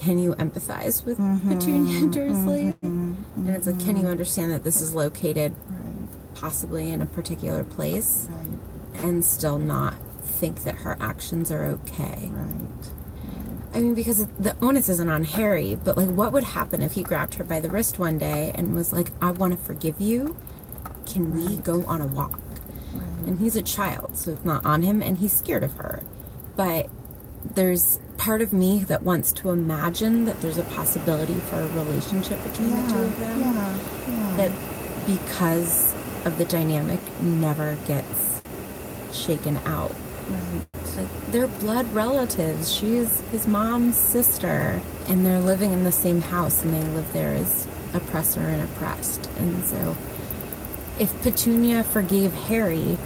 can you empathize with Petunia Dursley? And it's like, can you understand that this is located possibly in a particular place and still not think that her actions are okay? I mean, because the onus isn't on Harry, but like, what would happen if he grabbed her by the wrist one day and was like, I want to forgive you. Can we go on a walk? And he's a child, so it's not on him, and he's scared of her. But there's part of me that wants to imagine that there's a possibility for a relationship between the two of them. That because of the dynamic never gets shaken out. Like, they're blood relatives. She's his mom's sister, and they're living in the same house, and they live there as oppressor and oppressed. And so if Petunia forgave Harry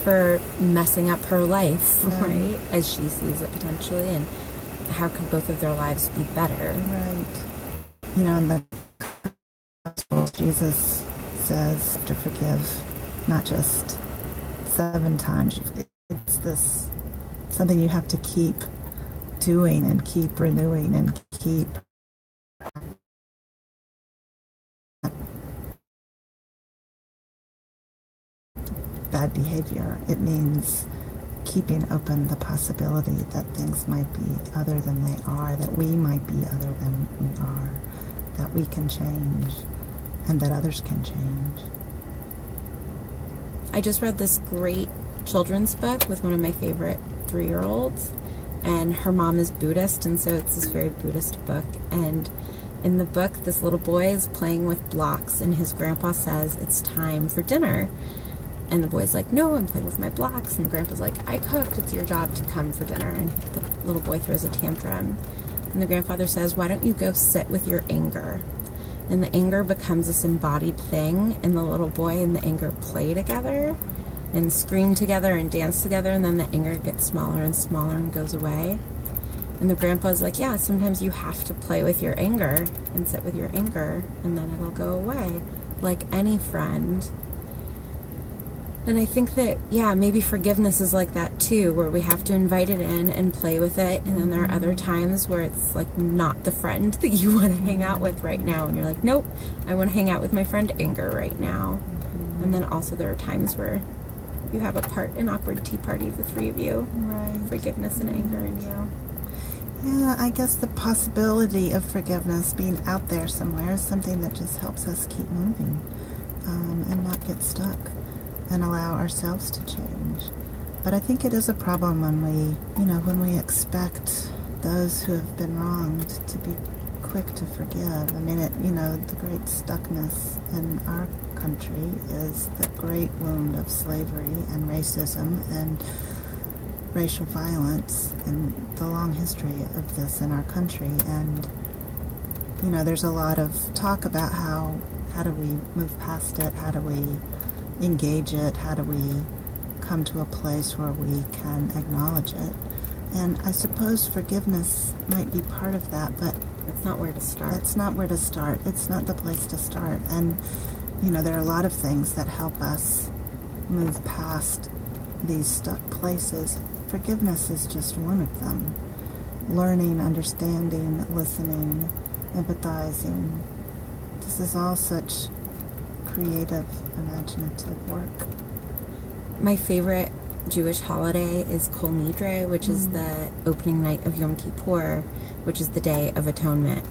for messing up her life, right, as she sees it potentially, and how could both of their lives be better? You know, in the Gospel, Jesus says to forgive not just 7 times. It's this something you have to keep doing and keep renewing and keep bad behavior. It means keeping open the possibility that things might be other than they are, that we might be other than we are, that we can change, and that others can change. I just read this great children's book with one of my favorite 3-year-olds, and her mom is Buddhist, and so it's this very Buddhist book. And in the book, this little boy is playing with blocks, and his grandpa says, it's time for dinner. And the boy's like, no, I'm playing with my blocks. And the grandpa's like, I cooked, it's your job to come for dinner. And the little boy throws a tantrum. And the grandfather says, why don't you go sit with your anger? And the anger becomes this embodied thing, and the little boy and the anger play together and scream together and dance together, and then the anger gets smaller and smaller and goes away. And the grandpa's like, yeah, sometimes you have to play with your anger and sit with your anger, and then it'll go away, like any friend. And I think that, yeah, maybe forgiveness is like that too, where we have to invite it in and play with it. And then there are other times where it's like not the friend that you want to hang out with right now. And you're like, nope, I want to hang out with my friend Anger right now. And then also there are times where you have an awkward tea party, the 3 of you. Forgiveness and anger in you. Yeah, I guess the possibility of forgiveness being out there somewhere is something that just helps us keep moving and not get stuck and allow ourselves to change. But I think it is a problem when we expect those who have been wronged to be quick to forgive. I mean, the great stuckness in our country is the great wound of slavery and racism and racial violence and the long history of this in our country. And, there's a lot of talk about how do we move past it, how do we engage it, how do we come to a place where we can acknowledge it. And I suppose forgiveness might be part of that, but it's not where to start. It's not where to start. It's not the place to start. And, there are a lot of things that help us move past these stuck places. Forgiveness is just one of them. Learning, understanding, listening, empathizing. This is all such creative, imaginative work. My favorite Jewish holiday is Kol Nidre, which is the opening night of Yom Kippur, which is the Day of Atonement.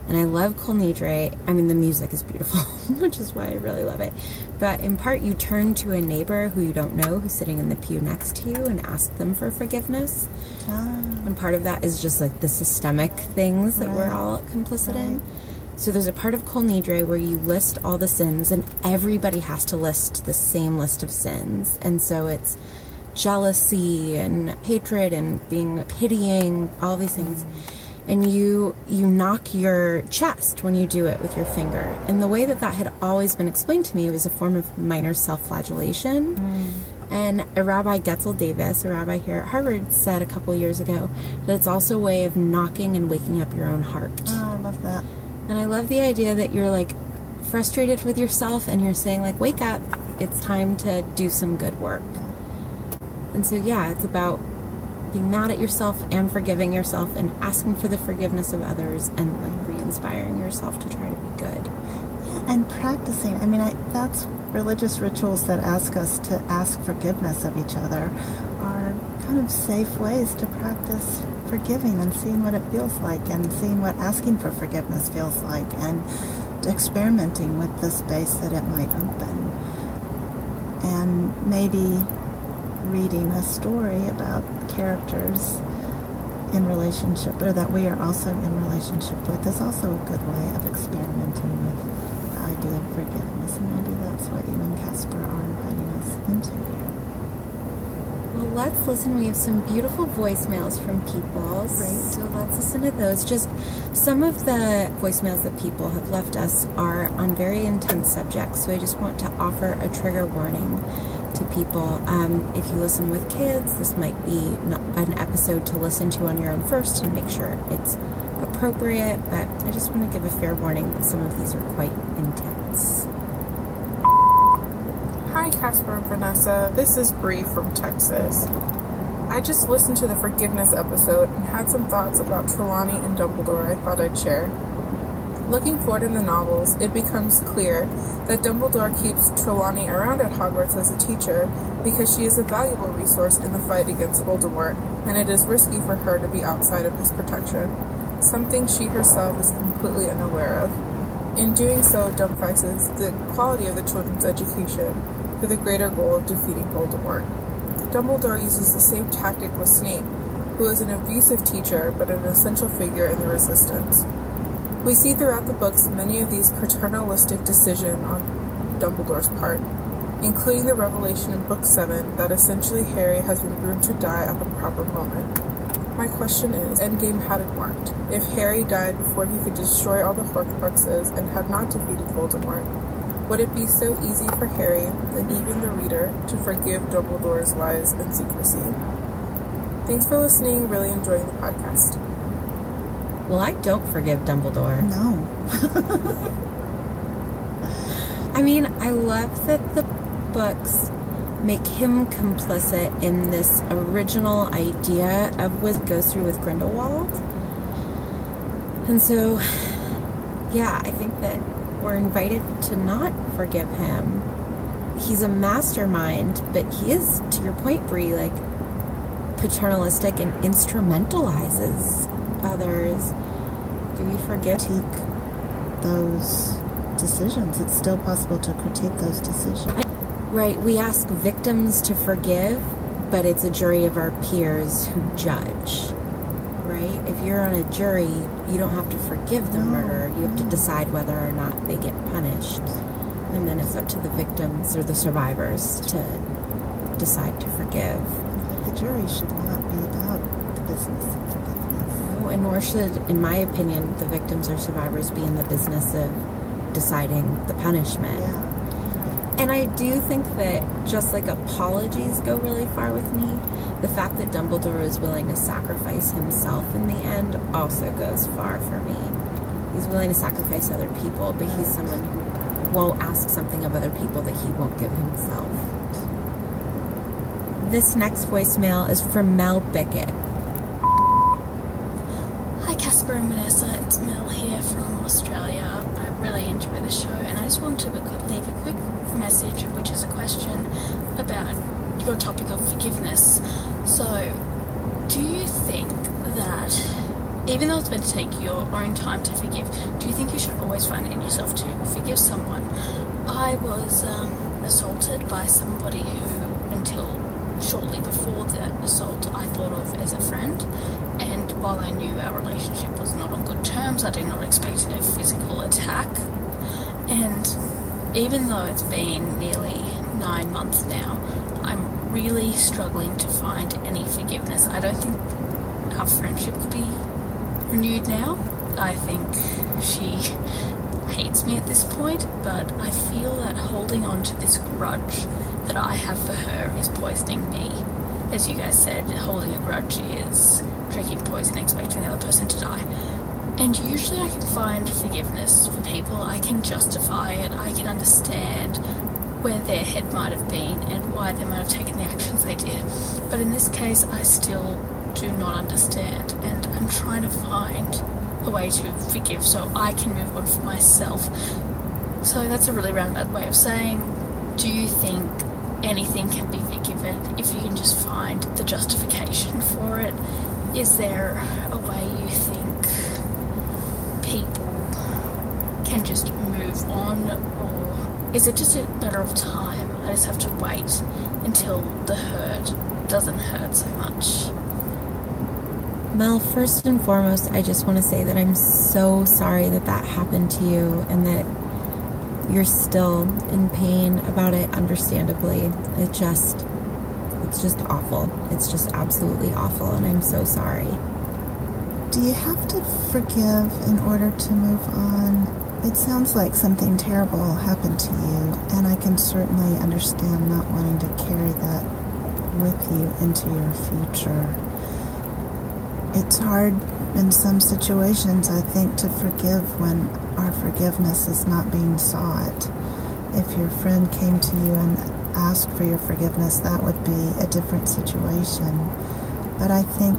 And I love Kol Nidre. I mean, the music is beautiful, which is why I really love it. But in part, you turn to a neighbor who you don't know, who's sitting in the pew next to you, and ask them for forgiveness. And part of that is just like the systemic things that we're all complicit in. So there's a part of Kol Nidre where you list all the sins, and everybody has to list the same list of sins. And so it's jealousy and hatred and being pitying, all these things. And you knock your chest when you do it with your finger. And the way that had always been explained to me was a form of minor self-flagellation. And a Rabbi Getzel Davis, a rabbi here at Harvard, said a couple years ago that it's also a way of knocking and waking up your own heart. Oh, I love that. And I love the idea that you're like frustrated with yourself and you're saying like, wake up, it's time to do some good work. And so yeah, it's about being mad at yourself and forgiving yourself and asking for the forgiveness of others and like re-inspiring yourself to try to be good. And practicing. I mean, that's religious rituals that ask us to ask forgiveness of each other are kind of safe ways to practice forgiving and seeing what it feels like and seeing what asking for forgiveness feels like and experimenting with the space that it might open. And maybe reading a story about characters in relationship or that we are also in relationship with is also a good way of experimenting with the idea of forgiveness. And maybe that's what you and Casper are inviting us into here. Well, let's listen. We have some beautiful voicemails from people. Great. So let's listen to those. Just some of the voicemails that people have left us are on very intense subjects. So I just want to offer a trigger warning to people. If you listen with kids, this might be an episode to listen to on your own first and make sure it's appropriate. But I just want to give a fair warning that some of these are quite intense. Hi Casper and Vanessa, this is Bree from Texas. I just listened to the forgiveness episode and had some thoughts about Trelawney and Dumbledore I thought I'd share. Looking forward in the novels, it becomes clear that Dumbledore keeps Trelawney around at Hogwarts as a teacher because she is a valuable resource in the fight against Voldemort, and it is risky for her to be outside of his protection, something she herself is completely unaware of. In doing so, sacrifices the quality of the children's education for the greater goal of defeating Voldemort. Dumbledore uses the same tactic with Snape, who is an abusive teacher but an essential figure in the Resistance. We see throughout the books many of these paternalistic decisions on Dumbledore's part, including the revelation in Book 7 that essentially Harry has been groomed to die at the proper moment. My question is, Endgame hadn't worked. If Harry died before he could destroy all the Horcruxes and had not defeated Voldemort, would it be so easy for Harry, and even the reader, to forgive Dumbledore's lies and secrecy? Thanks for listening, really enjoying the podcast. Well, I don't forgive Dumbledore. No. I mean, I love that the books make him complicit in this original idea of what goes through with Grindelwald. And so, yeah, I think that we're invited to not forgive him. He's a mastermind, but he is, to your point, Bree, like paternalistic and instrumentalizes others. Do we forgive? Critique those decisions. It's still possible to critique those decisions. Right, we ask victims to forgive, but it's a jury of our peers who judge. Right? If you're on a jury, you don't have to forgive the murderer. You have to decide whether or not they get punished. And then it's up to the victims or the survivors to decide to forgive. The jury should not be about the business of forgiveness. No, and nor should, in my opinion, the victims or survivors be in the business of deciding the punishment. Yeah. And I do think that just like apologies go really far with me, the fact that Dumbledore is willing to sacrifice himself in the end also goes far for me. He's willing to sacrifice other people, but he's someone who won't ask something of other people that he won't give himself. This next voicemail is from Mel Bickett. Hi Casper and Vanessa, it's Mel here from Australia. I really enjoy the show and I just wanted to leave a quick message, which is a question about your topic of forgiveness. So, do you think that even though it's meant to take your own time to forgive, do you think you should always find it in yourself to forgive someone? I was assaulted by somebody who, until shortly before that assault, I thought of as a friend, and while I knew our relationship was not on good terms, I did not expect a physical attack. And even though it's been nearly 9 months now, I'm really struggling to find any forgiveness. I don't think our friendship could be renewed now. I think she hates me at this point, but I feel that holding on to this grudge that I have for her is poisoning me. As you guys said, holding a grudge is drinking poison, expecting the other person to die. And usually I can find forgiveness for people. I can justify it. I can understand where their head might have been and why they might have taken the actions they did. But in this case, I still do not understand, and I'm trying to find a way to forgive so I can move on for myself. So that's a really roundabout way of saying, do you think anything can be forgiven if you can just find the justification for it? Is there a way you think people can just move on, or is it just a matter of time? I just have to wait until the hurt doesn't hurt so much. Mel, first and foremost, I just want to say that I'm so sorry that that happened to you and that you're still in pain about it, understandably. It's just awful. It's just absolutely awful, and I'm so sorry. Do you have to forgive in order to move on? It sounds like something terrible happened to you, and I can certainly understand not wanting to carry that with you into your future. It's hard in some situations, I think, to forgive when our forgiveness is not being sought. If your friend came to you and asked for your forgiveness, that would be a different situation. But I think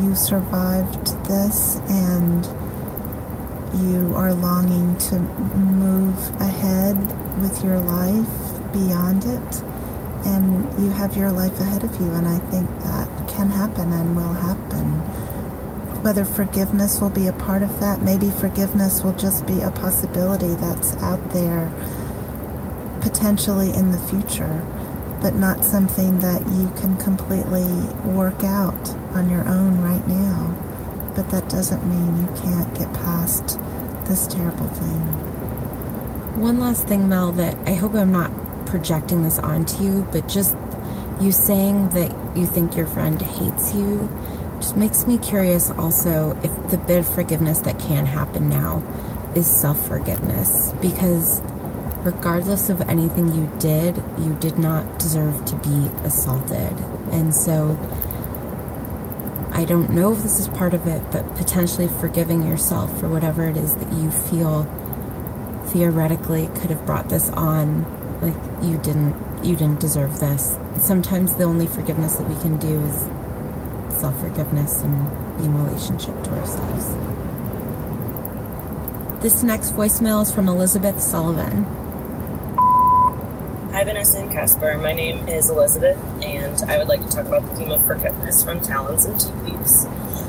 you survived this, and you are longing to move ahead with your life beyond it, and you have your life ahead of you, and I think that can happen and will happen. Whether forgiveness will be a part of that, maybe forgiveness will just be a possibility that's out there potentially in the future, but not something that you can completely work out on your own right now. But that doesn't mean you can't get past this terrible thing. One last thing, Mel, that I hope I'm not projecting this onto you, but just you saying that you think your friend hates you just makes me curious also if the bit of forgiveness that can happen now is self-forgiveness, because regardless of anything you did not deserve to be assaulted. And so I don't know if this is part of it, but potentially forgiving yourself for whatever it is that you feel theoretically could have brought this on, like you didn't deserve this. Sometimes the only forgiveness that we can do is self-forgiveness and in relationship to ourselves. This next voicemail is from Elizabeth Sullivan. Hi, Vanessa and Casper. My name is Elizabeth, and I would like to talk about the theme of forgiveness from Talons and Tea Leaves.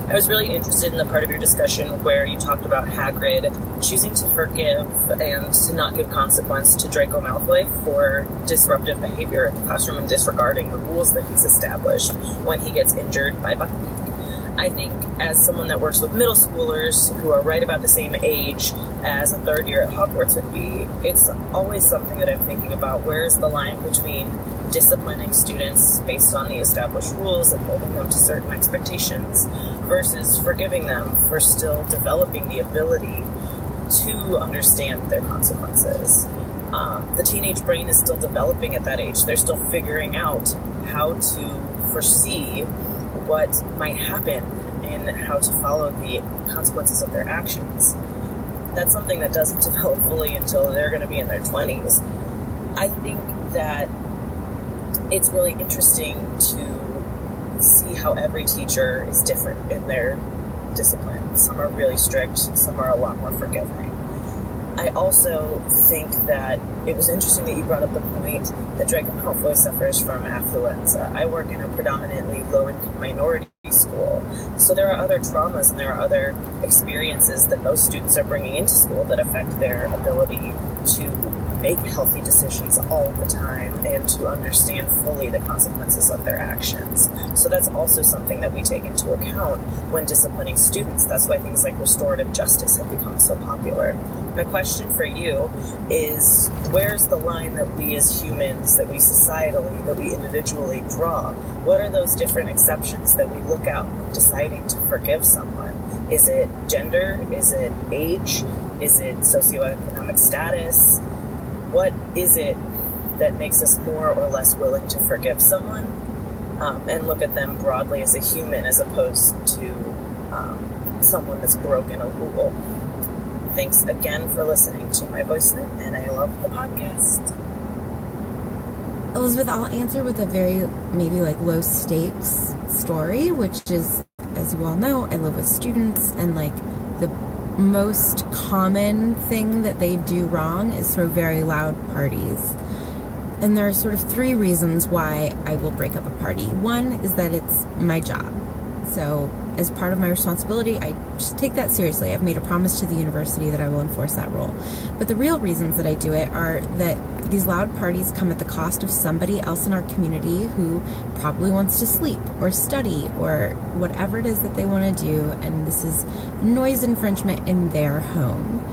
I was really interested in the part of your discussion where you talked about Hagrid choosing to forgive and to not give consequence to Draco Malfoy for disruptive behavior in the classroom and disregarding the rules that he's established when he gets injured by Buckbeak. I think as someone that works with middle schoolers who are right about the same age as a third year at Hogwarts would be, it's always something that I'm thinking about. Where's the line between disciplining students based on the established rules and holding them to certain expectations versus forgiving them for still developing the ability to understand their consequences? The teenage brain is still developing at that age. They're still figuring out how to foresee what might happen and how to follow the consequences of their actions. That's something that doesn't develop fully until they're going to be in their 20s. I think that it's really interesting to see how every teacher is different in their discipline. Some are really strict, some are a lot more forgiving. I also think that it was interesting that you brought up the point that Draco Malfoy suffers from affluenza. I work in a predominantly low-income minority school, so there are other traumas and there are other experiences that those students are bringing into school that affect their ability to make healthy decisions all the time and to understand fully the consequences of their actions. So that's also something that we take into account when disciplining students. That's why things like restorative justice have become so popular. My question for you is, where's the line that we as humans, that we societally, that we individually draw? What are those different exceptions that we look at when deciding to forgive someone? Is it gender? Is it age? Is it socioeconomic status? What is it that makes us more or less willing to forgive someone and look at them broadly as a human as opposed to someone that's broken a rule? Thanks again for listening to my voice note, and I love the podcast. Elizabeth, I'll answer with a very maybe like low stakes story, which is, as you all know, I live with students, and like the most common thing that they do wrong is throw very loud parties. And there are sort of three reasons why I will break up a party. One is that it's my job. So as part of my responsibility, I just take that seriously. I've made a promise to the university that I will enforce that rule. But the real reasons that I do it are that these loud parties come at the cost of somebody else in our community who probably wants to sleep or study or whatever it is that they want to do. And this is noise infringement in their home.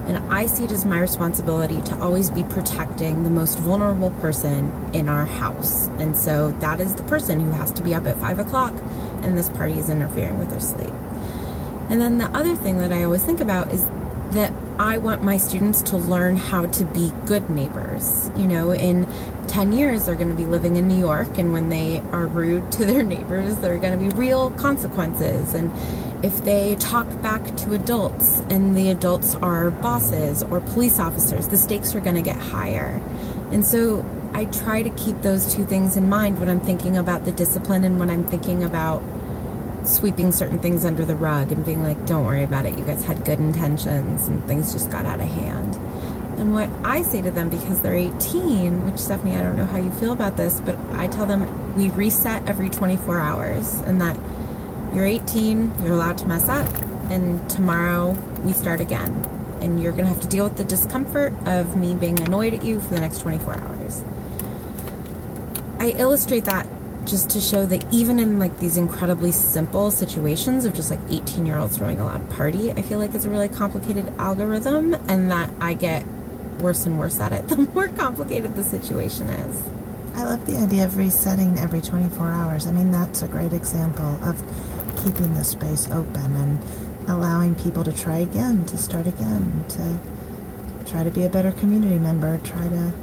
And I see it as my responsibility to always be protecting the most vulnerable person in our house. And so that is the person who has to be up at 5 o'clock and this party is interfering with their sleep. And then the other thing that I always think about is that I want my students to learn how to be good neighbors. You know, in 10 years, they're going to be living in New York, and when they are rude to their neighbors, there are going to be real consequences. And if they talk back to adults and the adults are bosses or police officers, the stakes are going to get higher. And so I try to keep those two things in mind when I'm thinking about the discipline and when I'm thinking about sweeping certain things under the rug and being like, don't worry about it, you guys had good intentions and things just got out of hand. And what I say to them, because they're 18, which, Stephanie, I don't know how you feel about this, but I tell them we reset every 24 hours and that you're 18, you're allowed to mess up, and tomorrow we start again. And you're going to have to deal with the discomfort of me being annoyed at you for the next 24 hours. I illustrate that just to show that even in like these incredibly simple situations of just like 18-year-olds throwing a loud party, I feel like it's a really complicated algorithm, and that I get worse and worse at it the more complicated the situation is. I love the idea of resetting every 24 hours. I mean, that's a great example of keeping the space open and allowing people to try again, to start again, to try to be a better community member, try to...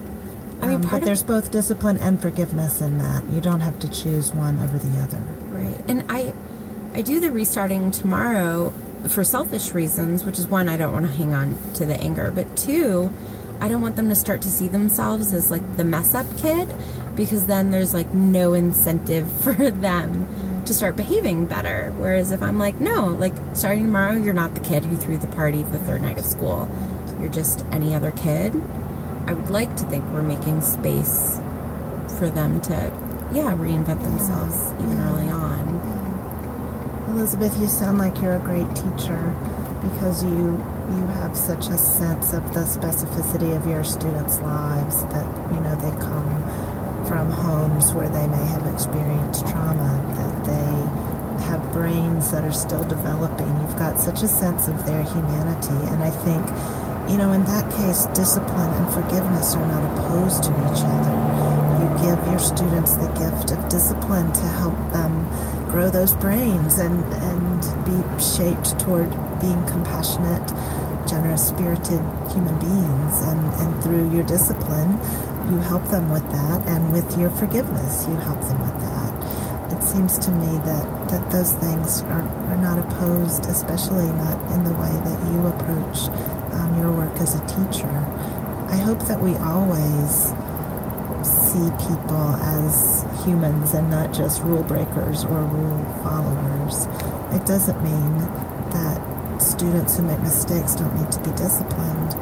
but there's both discipline and forgiveness in that. You don't have to choose one over the other. Right. And I do the restarting tomorrow for selfish reasons, which is one, I don't want to hang on to the anger, but two, I don't want them to start to see themselves as like the mess up kid, because then there's like no incentive for them to start behaving better. Whereas if I'm like, no, like starting tomorrow, you're not the kid who threw the party the third night of school. You're just any other kid. I would like to think we're making space for them to, reinvent themselves even early on. Elizabeth, you sound like you're a great teacher because you have such a sense of the specificity of your students' lives, that, you know, they come from homes where they may have experienced trauma, that they have brains that are still developing. You've got such a sense of their humanity, and I think, you know, in that case, discipline and forgiveness are not opposed to each other. You give your students the gift of discipline to help them grow those brains and be shaped toward being compassionate, generous-spirited human beings. And through your discipline, you help them with that, and with your forgiveness, you help them with that. It seems to me that those things are not opposed, especially not in the way that you approach your work as a teacher. I hope that we always see people as humans and not just rule breakers or rule followers. It doesn't mean that students who make mistakes don't need to be disciplined,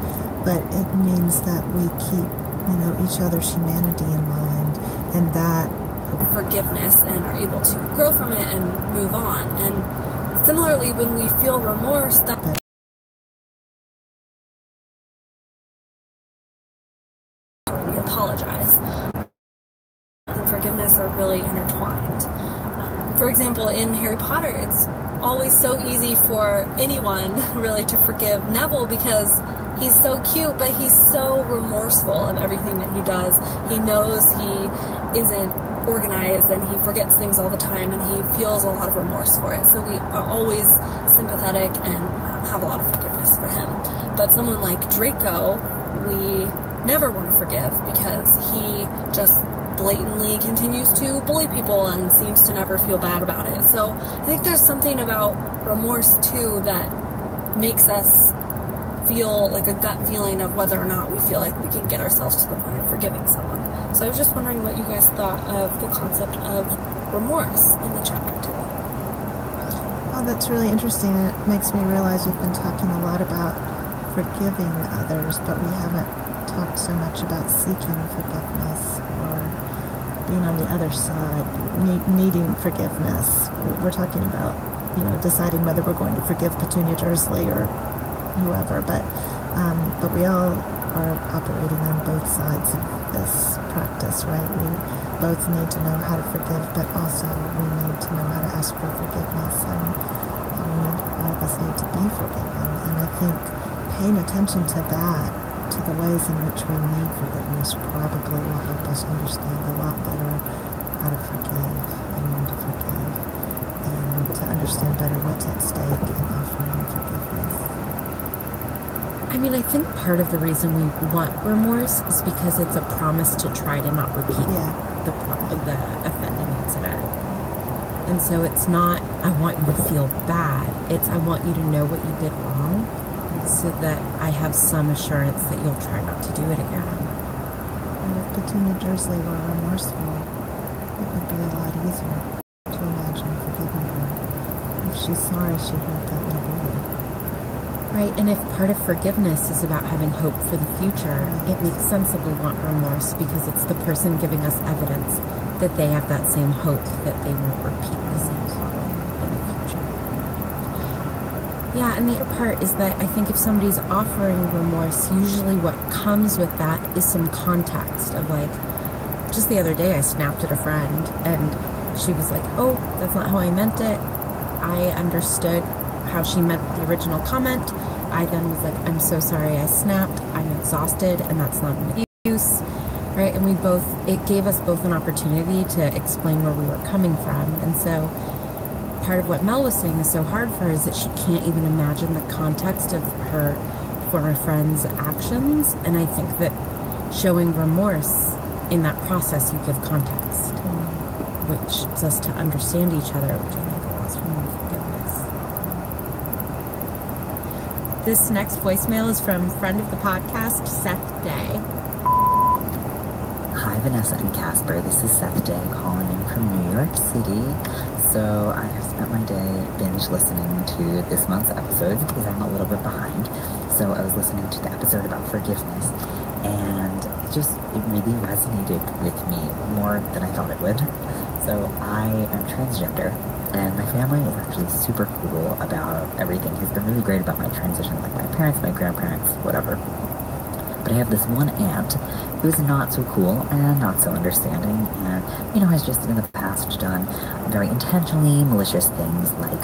but it means that we keep, you know, each other's humanity in mind, and that forgiveness and are able to grow from it and move on. And similarly, when we feel remorse, that we apologize. And forgiveness are really intertwined. For example, in Harry Potter, it's always so easy for anyone really to forgive Neville because he's so cute, but he's so remorseful of everything that he does. He knows he isn't organized and he forgets things all the time, and he feels a lot of remorse for it. So we are always sympathetic and have a lot of forgiveness for him. But someone like Draco, we never want to forgive because he just blatantly continues to bully people and seems to never feel bad about it. So I think there's something about remorse too that makes us feel like a gut feeling of whether or not we feel like we can get ourselves to the point of forgiving someone. So I was just wondering what you guys thought of the concept of remorse in the chapter 2. Oh, that's really interesting. It makes me realize we've been talking a lot about forgiving others, but we haven't talked so much about seeking forgiveness or being on the other side, needing forgiveness. We're talking about, deciding whether we're going to forgive Petunia Dursley or whoever, but we all are operating on both sides of this practice, right? We both need to know how to forgive, but also we need to know how to ask for forgiveness, and all of us need to be forgiven. And I think paying attention to that, to the ways in which we need forgiveness, probably will help us understand a lot better how to forgive and when to forgive, and to understand better what's at stake in offering forgiveness. I mean, I think part of the reason we want remorse is because it's a promise to try to not repeat the offending incident. And so it's not, I want you to feel bad. It's, I want you to know what you did wrong so that I have some assurance that you'll try not to do it again. And if Petunia Dursley were remorseful, it would be a lot easier to imagine forgiving her. If she's sorry she hurt that little boy. Right, and if part of forgiveness is about having hope for the future, it makes sense that we want remorse because it's the person giving us evidence that they have that same hope that they won't repeat the same problem in the future. Yeah, and the other part is that I think if somebody's offering remorse, usually what comes with that is some context of like, just the other day I snapped at a friend and she was like, oh, that's not how I meant it. I understood how she meant the original comment. I then was like, I'm so sorry I snapped. I'm exhausted and that's not an excuse. Right? And it gave us both an opportunity to explain where we were coming from. And so part of what Mel was saying is so hard for her is that she can't even imagine the context of her former friend's actions. And I think that showing remorse in that process, you give context, which helps us to understand each other, which I think allows for more forgiveness. This next voicemail is from friend of the podcast, Seth Day. Hi, Vanessa and Casper. This is Seth Day calling in from New York City. So I have spent my day binge listening to this month's episodes because I'm a little bit behind. So I was listening to the episode about forgiveness, and it really resonated with me more than I thought it would. So I am transgender, and my family is actually super cool about everything. Has been really great about my transition, like my parents, my grandparents, whatever. But I have this one aunt who's not so cool and not so understanding, and, has just in the past done very intentionally malicious things like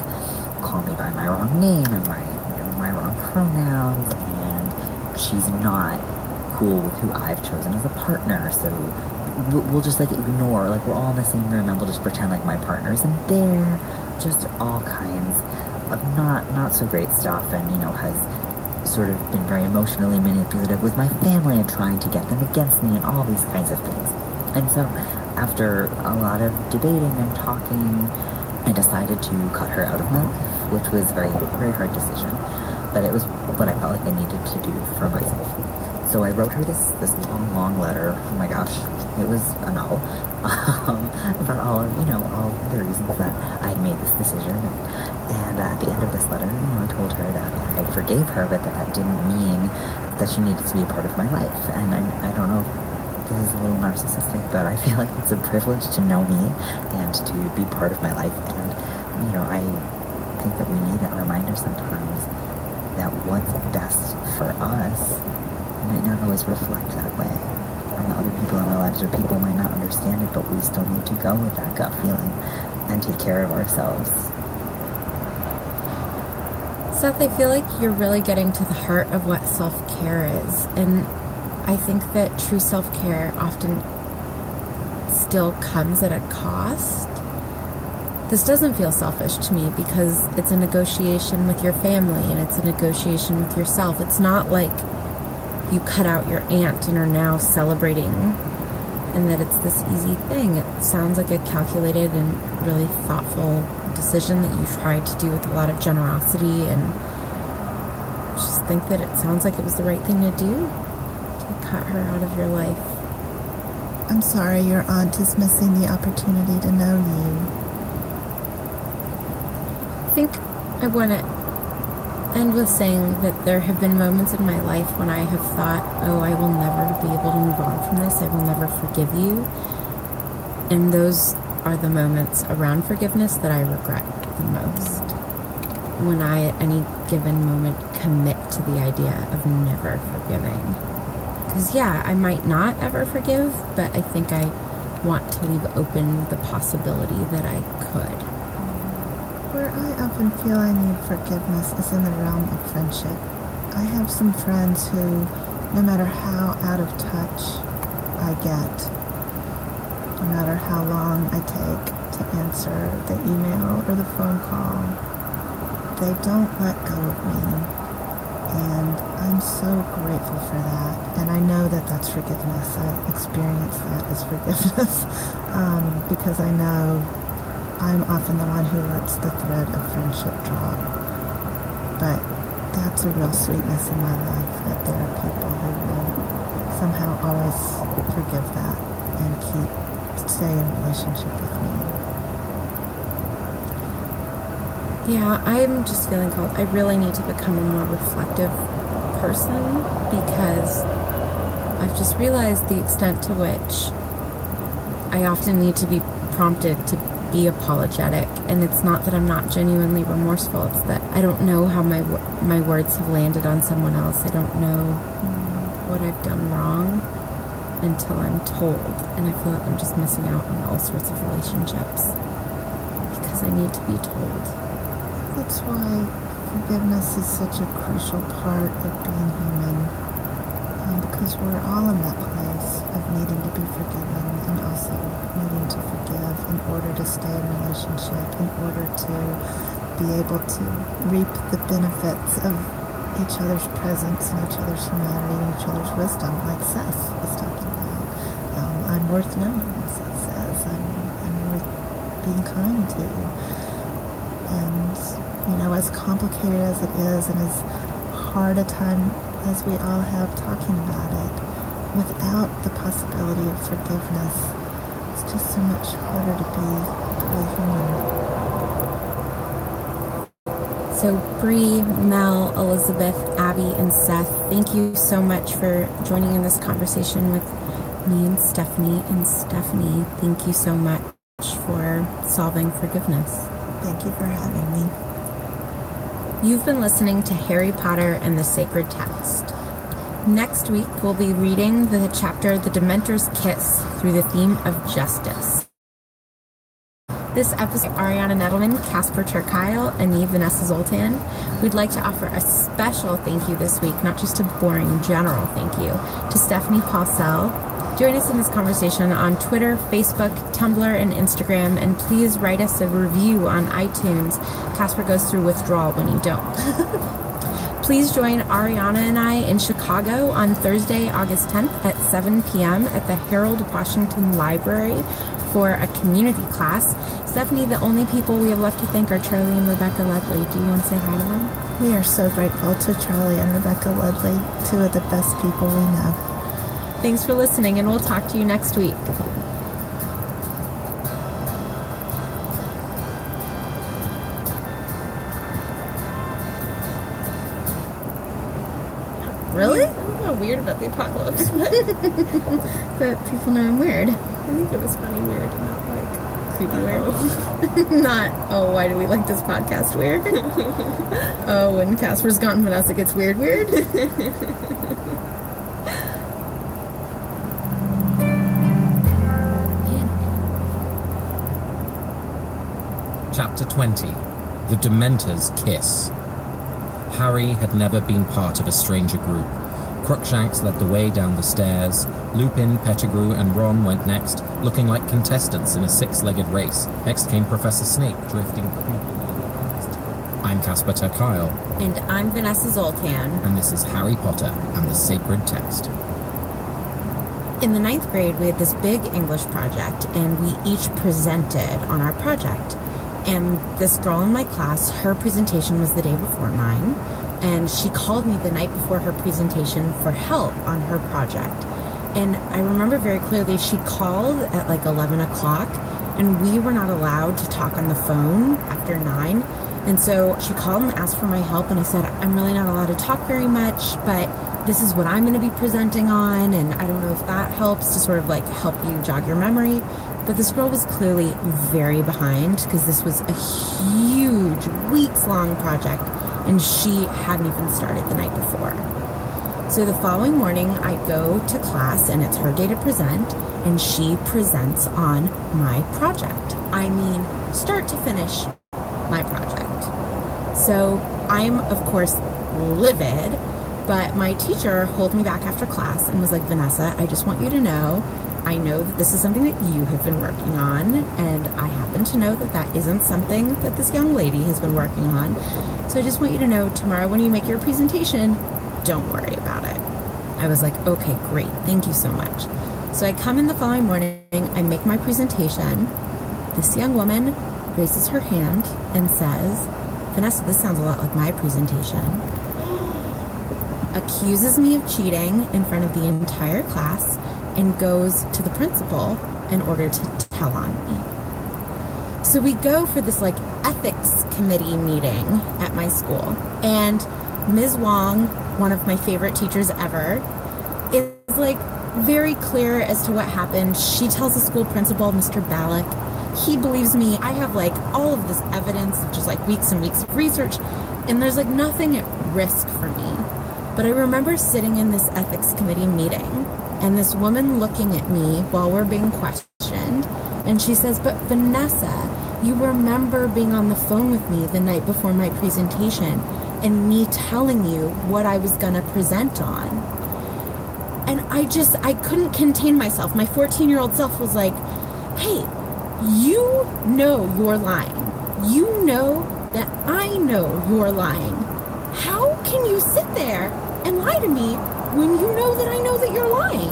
call me by my wrong name and my wrong pronouns, and she's not cool with who I've chosen as a partner, so we'll just ignore, we're all in the same room and we'll just pretend like my partner isn't there. Just all kinds of not so great stuff, and has sort of been very emotionally manipulative with my family and trying to get them against me and all these kinds of things. And so after a lot of debating and talking, I decided to cut her out of my life, which was a very, very hard decision, but it was what I felt like I needed to do for myself. So I wrote her this long letter. Oh my gosh, it was a no. About all the reasons that I had made this decision. And at the end of this letter, I told her that I forgave her, but that didn't mean that she needed to be a part of my life. And I don't know if this is a little narcissistic, but I feel like it's a privilege to know me and to be part of my life. And, I think that we need that reminder sometimes that what's best for us might not always reflect that way. And the other people in our lives or people might not understand it, but we still need to go with that gut feeling and take care of ourselves. Seth, I feel like you're really getting to the heart of what self-care is. And I think that true self-care often still comes at a cost. This doesn't feel selfish to me because it's a negotiation with your family and it's a negotiation with yourself. It's not like you cut out your aunt and are now celebrating and that it's this easy thing. It sounds like a calculated and really thoughtful decision that you tried to do with a lot of generosity, and just think that it sounds like it was the right thing to do, to cut her out of your life. I'm sorry your aunt is missing the opportunity to know you. I think I want to end with saying that there have been moments in my life when I have thought, oh, I will never be able to move on from this. I will never forgive you. And those are the moments around forgiveness that I regret the most. When I, at any given moment, commit to the idea of never forgiving. Because, yeah, I might not ever forgive, but I think I want to leave open the possibility that I could. Where I often feel I need forgiveness is in the realm of friendship. I have some friends who, no matter how out of touch I get, no matter how long I take to answer the email or the phone call, they don't let go of me. And I'm so grateful for that. And I know that that's forgiveness. I experience that as forgiveness because I know I'm often the one who lets the thread of friendship drop. But that's a real sweetness in my life, that there are people who will somehow always forgive that and stay in relationship with me. Yeah, I'm just feeling called. I really need to become a more reflective person because I've just realized the extent to which I often need to be prompted to be apologetic. And it's not that I'm not genuinely remorseful. It's that I don't know how my words have landed on someone else. I don't know what I've done wrong until I'm told. And I feel like I'm just missing out on all sorts of relationships because I need to be told. That's why forgiveness is such a crucial part of being human, because we're all in that place of needing to be forgiven and also needing to forgive in order to stay in relationship, in order to be able to reap the benefits of each other's presence and each other's humanity and each other's wisdom, like Seth was talking about. I'm worth knowing, as Seth says. I'm worth being kind to. And, you know, as complicated as it is and as hard a time as we all have talking about it, without the possibility of forgiveness, it's just so much harder to be human. So Bree, Mel, Elizabeth, Abby, and Seth, thank you so much for joining in this conversation with me and Stephanie. And Stephanie, thank you so much for solving forgiveness. Thank you for having me. You've been listening to Harry Potter and the Sacred Text. Next week, we'll be reading the chapter The Dementor's Kiss through the theme of justice. This episode, Ariana Nettleman, Casper ter Kuile, and me, Vanessa Zoltan. We'd like to offer a special thank you this week, not just a boring general thank you, to Stephanie Paulsell. Join us in this conversation on Twitter, Facebook, Tumblr, and Instagram, and please write us a review on iTunes. Casper goes through withdrawal when you don't. Please join Ariana and I in Chicago on Thursday, August 10th at 7 p.m. at the Harold Washington Library for a community class. Stephanie, the only people we have left to thank are Charlie and Rebecca Ludley. Do you want to say hi to them? We are so grateful to Charlie and Rebecca Ludley, two of the best people we know. Thanks for listening, and we'll talk to you next week. Really? I'm not weird about the apocalypse, but people know I'm weird. I think it was funny weird, not like Creepy weird. Not, oh, why do we like this podcast weird? Oh, when Casper's gone, Vanessa gets weird. Chapter 20. The Dementor's Kiss. Harry had never been part of a stranger group. Crookshanks led the way down the stairs. Lupin, Pettigrew, and Ron went next, looking like contestants in a six-legged race. Next came Professor Snape, drifting creepily past. I'm Casper ter Kuile. And I'm Vanessa Zoltan. And this is Harry Potter and the Sacred Text. In the 9th grade, we had this big English project, and we each presented on our project. And this girl in my class, her presentation was the day before mine. and she called me the night before her presentation for help on her project. And I remember very clearly she called at like 11 o'clock, and we were not allowed to talk on the phone after 9. And so she called and asked for my help, and I said, I'm really not allowed to talk very much, but this is what I'm going to be presenting on, and I don't know if that helps to sort of like help you jog your memory. But this girl was clearly very behind, because this was a huge, weeks-long project, and she hadn't even started the night before. So the following morning, I go to class, and it's her day to present, and she presents on my project. I mean, start to finish, my project. So I'm, of course, livid, but my teacher pulled me back after class and was like, Vanessa, I just want you to know, I know that this is something that you have been working on, and I happen to know that that isn't something that this young lady has been working on. So I just want you to know, tomorrow when you make your presentation, don't worry about it. I was like, okay, great. Thank you so much. So I come in the following morning, I make my presentation. This young woman raises her hand and says, Vanessa, this sounds a lot like my presentation. Accuses me of cheating in front of the entire class and goes to the principal in order to tell on me. So we go for this like ethics committee meeting at my school, and Ms. Wong, one of my favorite teachers ever, is like very clear as to what happened. She tells the school principal, Mr. Ballack, he believes me. I have like all of this evidence, just like weeks and weeks of research, and there's like nothing at risk for me. But I remember sitting in this ethics committee meeting, and this woman looking at me while we're being questioned, and she says, but Vanessa, you remember being on the phone with me the night before my presentation and me telling you what I was going to present on. And I couldn't contain myself. My 14-year-old self was like, hey, you know you're lying. You know that I know you're lying. How can you sit there and lie to me when you know that you're lying?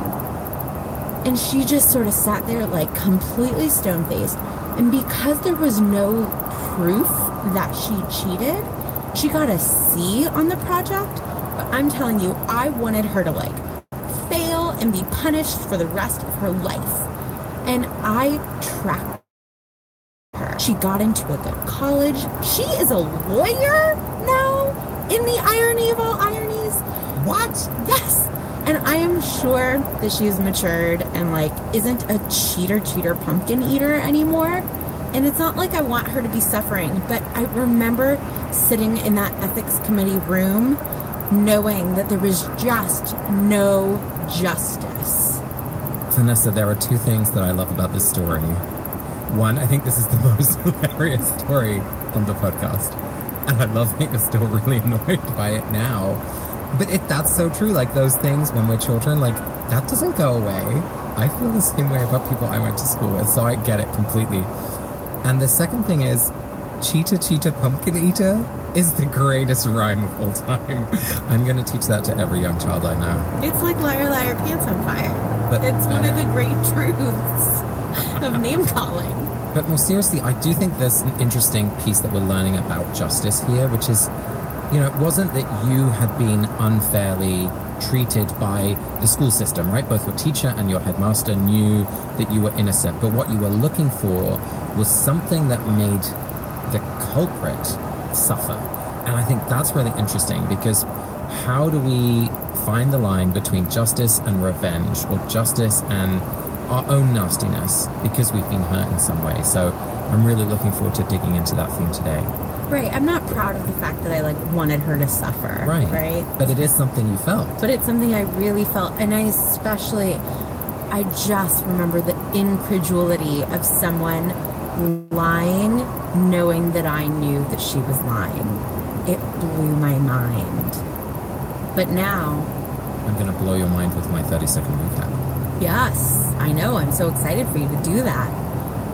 And she just sort of sat there like completely stone-faced. And because there was no proof that she cheated, she got a C on the project. But I'm telling you, I wanted her to like fail and be punished for the rest of her life. And I tracked her. She got into a good college. She is a lawyer now, in the irony of all ironies. What? Yes. And I am sure that she's matured and like isn't a cheater pumpkin eater anymore. And it's not like I want her to be suffering, but I remember sitting in that ethics committee room knowing that there was just no justice. Vanessa, there are two things that I love about this story. One, I think this is the most hilarious story from the podcast. And I love that you're still really annoyed by it now. But that's so true. Like those things when we're children, like that doesn't go away. I feel the same way about people I went to school with, so I get it completely. And the second thing is, cheetah, cheetah, pumpkin eater is the greatest rhyme of all time. I'm going to teach that to every young child I know. It's like liar, liar, pants on fire. But, it's one of the great truths of name calling. But more seriously, I do think there's an interesting piece that we're learning about justice here, which is, you know, it wasn't that you had been unfairly treated by the school system, right? Both your teacher and your headmaster knew that you were innocent, but what you were looking for was something that made the culprit suffer. And I think that's really interesting, because how do we find the line between justice and revenge, or justice and our own nastiness because we've been hurt in some way? So I'm really looking forward to digging into that theme today. Right. I'm not proud of the fact that I like wanted her to suffer. Right. But it is something you felt. But it's something I really felt. And I just remember the incredulity of someone lying, knowing that I knew that she was lying. It blew my mind. But now I'm going to blow your mind with my 30-second recap. Yes, I know. I'm so excited for you to do that.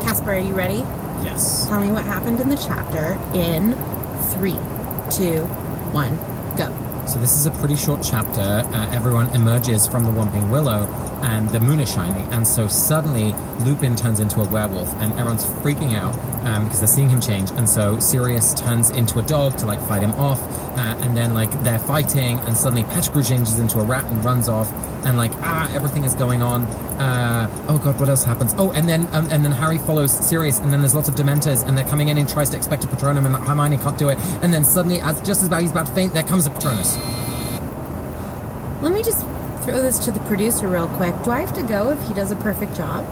Casper, are you ready? Yes. Tell me what happened in the chapter in 3, 2, 1, go. So this is a pretty short chapter. Everyone emerges from the Whomping Willow and the moon is shining. And so suddenly Lupin turns into a werewolf and everyone's freaking out because they're seeing him change. And so Sirius turns into a dog to like fight him off. And then like they're fighting and suddenly Pettigrew changes into a rat and runs off. And like, everything is going on. Oh god, what else happens? Oh, and then Harry follows Sirius, and then there's lots of Dementors, and they're coming in and tries to expect a Patronum, and Hermione can't do it. And then suddenly, just as he's about to faint, there comes a Patronus. Let me just throw this to the producer real quick. Do I have to go if he does a perfect job?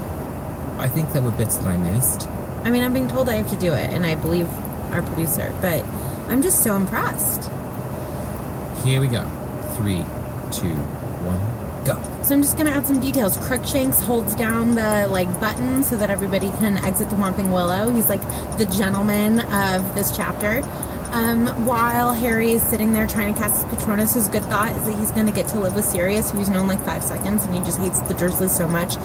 I think there were bits that I missed. I mean, I'm being told I have to do it, and I believe our producer, but I'm just so impressed. Here we go. 3, 2, 1, go. So I'm just going to add some details. Crookshanks holds down the button so that everybody can exit the Whomping Willow. He's like the gentleman of this chapter. While Harry is sitting there trying to cast his Patronus, his good thought is that he's going to get to live with Sirius, who he's known like 5 seconds, and he just hates the Dursleys so much.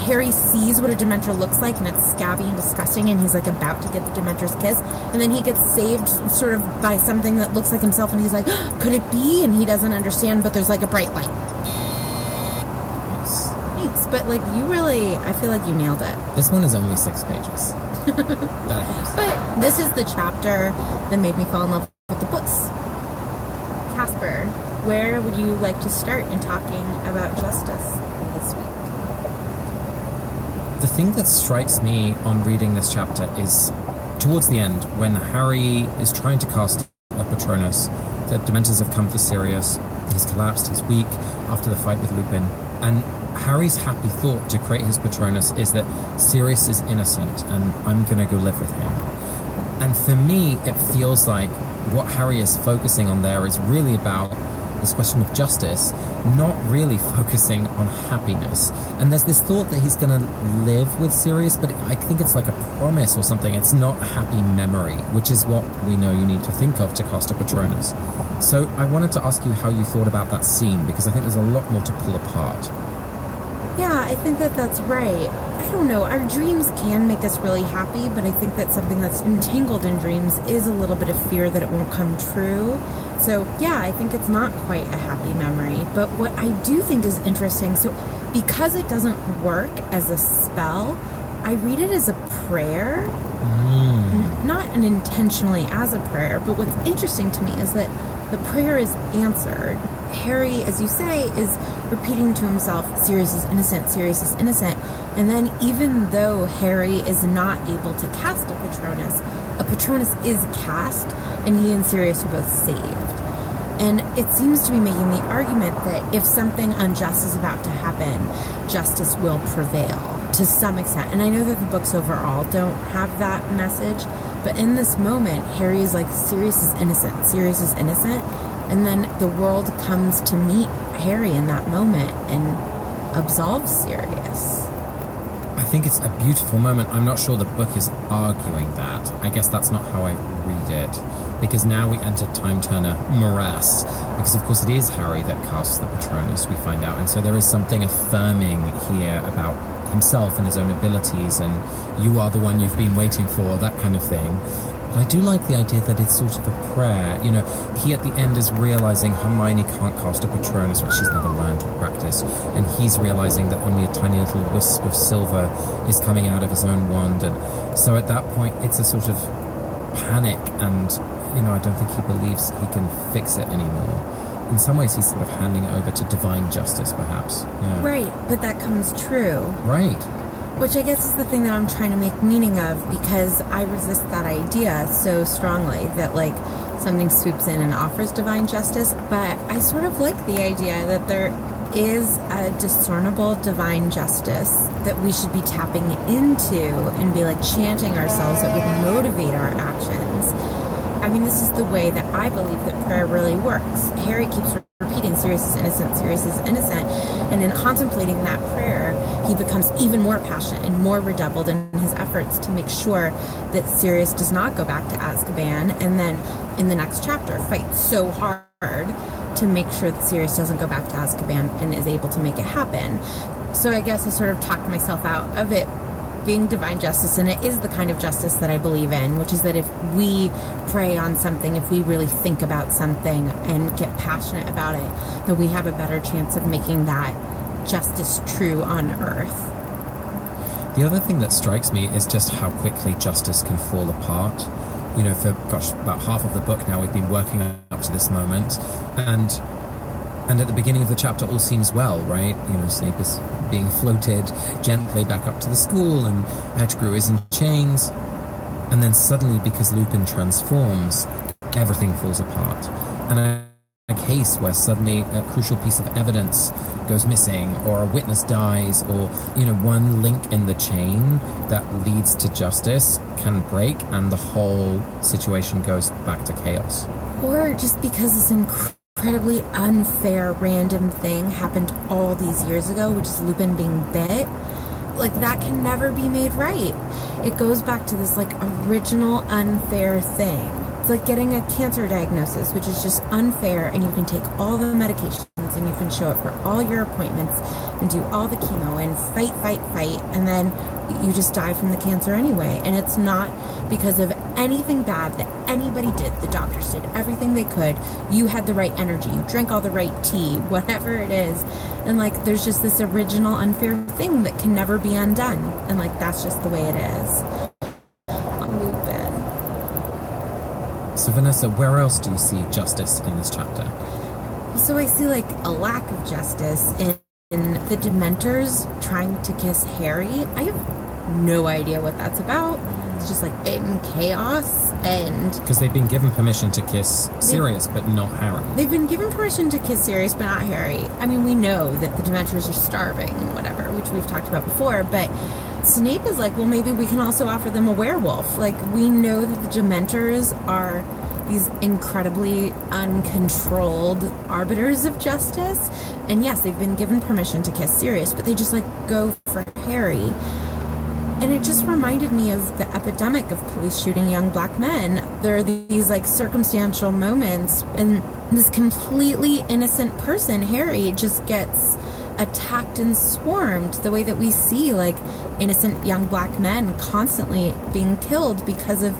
Harry sees what a Dementor looks like, and it's scabby and disgusting, and he's like about to get the Dementor's kiss, and then he gets saved sort of by something that looks like himself, and he's like, could it be? And he doesn't understand, but there's like a bright light. Thanks, but like you really, I feel like you nailed it. This one is only 6 pages. That helps. But this is the chapter that made me fall in love with the books. Casper, where would you like to start in talking about justice this week? The thing that strikes me on reading this chapter is towards the end, when Harry is trying to cast a Patronus, the Dementors have come for Sirius, he's collapsed, he's weak after the fight with Lupin, and Harry's happy thought to create his Patronus is that Sirius is innocent and I'm going to go live with him. And for me, it feels like what Harry is focusing on there is really about this question of justice, not really focusing on happiness. And there's this thought that he's going to live with Sirius, but I think it's like a promise or something. It's not a happy memory, which is what we know you need to think of to cast a Patronus. So I wanted to ask you how you thought about that scene, because I think there's a lot more to pull apart. Yeah, I think that that's right. I don't know, our dreams can make us really happy, but I think that something that's entangled in dreams is a little bit of fear that it won't come true. So yeah, I think it's not quite a happy memory. But what I do think is interesting, so because it doesn't work as a spell, I read it as a prayer. Not intentionally as a prayer, but what's interesting to me is that the prayer is answered. Harry, as you say, is repeating to himself, Sirius is innocent, Sirius is innocent. And then even though Harry is not able to cast a Patronus is cast, and he and Sirius are both saved. And it seems to be making the argument that if something unjust is about to happen, justice will prevail to some extent. And I know that the books overall don't have that message, but in this moment, Harry is like, Sirius is innocent, Sirius is innocent. And then the world comes to meet Harry in that moment and absolves Sirius. I think it's a beautiful moment. I'm not sure the book is arguing that. I guess that's not how I read it. Because now we enter Time Turner morass. Because of course it is Harry that casts the Patronus, we find out. And so there is something affirming here about himself and his own abilities, and you are the one you've been waiting for, that kind of thing. But I do like the idea that it's sort of a prayer. You know, he at the end is realizing Hermione can't cast a Patronus, which she's never learned or practiced, and he's realizing that only a tiny little wisp of silver is coming out of his own wand. And so at that point, it's a sort of panic, and, you know, I don't think he believes he can fix it anymore. In some ways, he's sort of handing it over to divine justice, perhaps. Yeah. Right, but that comes true. Right. Which I guess is the thing that I'm trying to make meaning of, because I resist that idea so strongly that, like, something swoops in and offers divine justice. But I sort of like the idea that there is a discernible divine justice that we should be tapping into and be, like, chanting ourselves that would motivate our actions. I mean, this is the way that I believe that prayer really works. Harry keeps repeating, Sirius is innocent, Sirius is innocent. And in contemplating that prayer, he becomes even more passionate and more redoubled in his efforts to make sure that Sirius does not go back to Azkaban. And then in the next chapter, fights so hard to make sure that Sirius doesn't go back to Azkaban and is able to make it happen. So I guess I sort of talked myself out of it being divine justice, and it is the kind of justice that I believe in, which is that if we pray on something, if we really think about something and get passionate about it, that we have a better chance of making that justice true on earth. The other thing that strikes me is just how quickly justice can fall apart. You know, for, about half of the book now, we've been working up to this moment, and at the beginning of the chapter, all seems well, right? You know, Snape is being floated gently back up to the school, and Pettigrew is in chains, and then suddenly, because Lupin transforms, everything falls apart. And a case where suddenly a crucial piece of evidence goes missing, or a witness dies, or, you know, one link in the chain that leads to justice can break, and the whole situation goes back to chaos. Or just because this incredibly unfair random thing happened all these years ago, which is Lupin being bit, like, that can never be made right. It goes back to this, like, original unfair thing. It's like getting a cancer diagnosis, which is just unfair, and you can take all the medications and you can show up for all your appointments and do all the chemo and fight, and then you just die from the cancer anyway. And it's not because of anything bad that anybody did. The doctors did everything they could. You had the right energy. You drank all the right tea, whatever it is. And, like, there's just this original unfair thing that can never be undone. And, like, that's just the way it is. Lupin. So, Vanessa, where else do you see justice in this chapter? So I see, like, a lack of justice in the Dementors trying to kiss Harry. I have no idea what that's about. It's just, like, in chaos, and... Because they've been given permission to kiss Sirius, but not Harry. They've been given permission to kiss Sirius, but not Harry. I mean, we know that the Dementors are starving and whatever, which we've talked about before, but Snape is like, well, maybe we can also offer them a werewolf. Like, we know that the Dementors are these incredibly uncontrolled arbiters of justice. And yes, they've been given permission to kiss Sirius, but they just, like, go for Harry. And it just reminded me of the epidemic of police shooting young black men. There are these, like, circumstantial moments, and this completely innocent person, Harry, just gets attacked and swarmed the way that we see, like, innocent young black men constantly being killed because of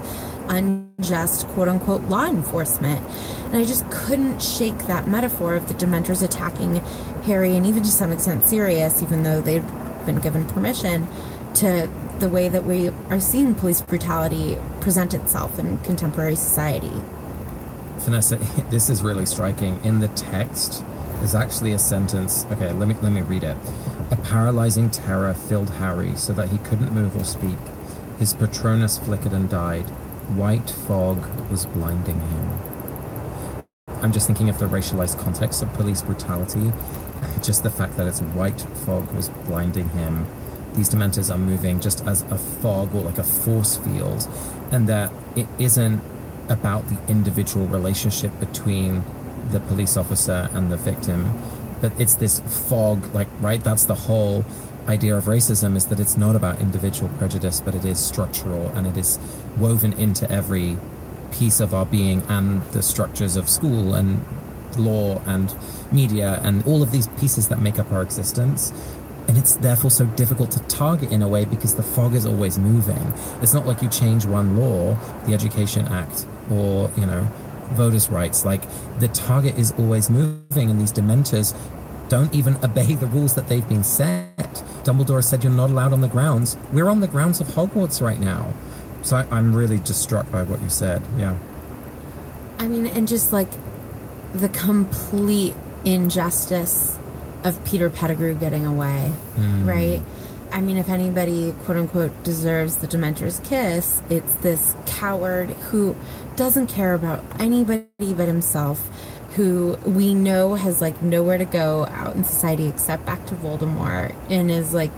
unjust, quote-unquote, law enforcement. And I just couldn't shake that metaphor of the Dementors attacking Harry, and even to some extent Sirius, even though they've been given permission, to the way that we are seeing police brutality present itself in contemporary society. Vanessa, this is really striking. In the text, there's actually a sentence. Okay, let me read it. A paralyzing terror filled Harry so that he couldn't move or speak. His Patronus flickered and died. White fog was blinding him. I'm just thinking of the racialized context of police brutality. Just the fact that it's white fog was blinding him. These Dementors are moving just as a fog, or like a force field, and that it isn't about the individual relationship between the police officer and the victim, but it's this fog, like, right? That's the whole idea of racism, is that it's not about individual prejudice, but it is structural, and it is woven into every piece of our being and the structures of school and law and media and all of these pieces that make up our existence. And it's therefore so difficult to target in a way because the fog is always moving. It's not like you change one law, the Education Act, or, you know, voters' rights. Like, the target is always moving, and these Dementors don't even obey the rules that they've been set. Dumbledore said you're not allowed on the grounds. We're on the grounds of Hogwarts right now. So I'm really just struck by what you said. Yeah. I mean, and just, like, the complete injustice of Peter Pettigrew getting away, right? I mean, if anybody, quote-unquote, deserves the Dementor's kiss, it's this coward who doesn't care about anybody but himself, who we know has, like, nowhere to go out in society except back to Voldemort, and is, like,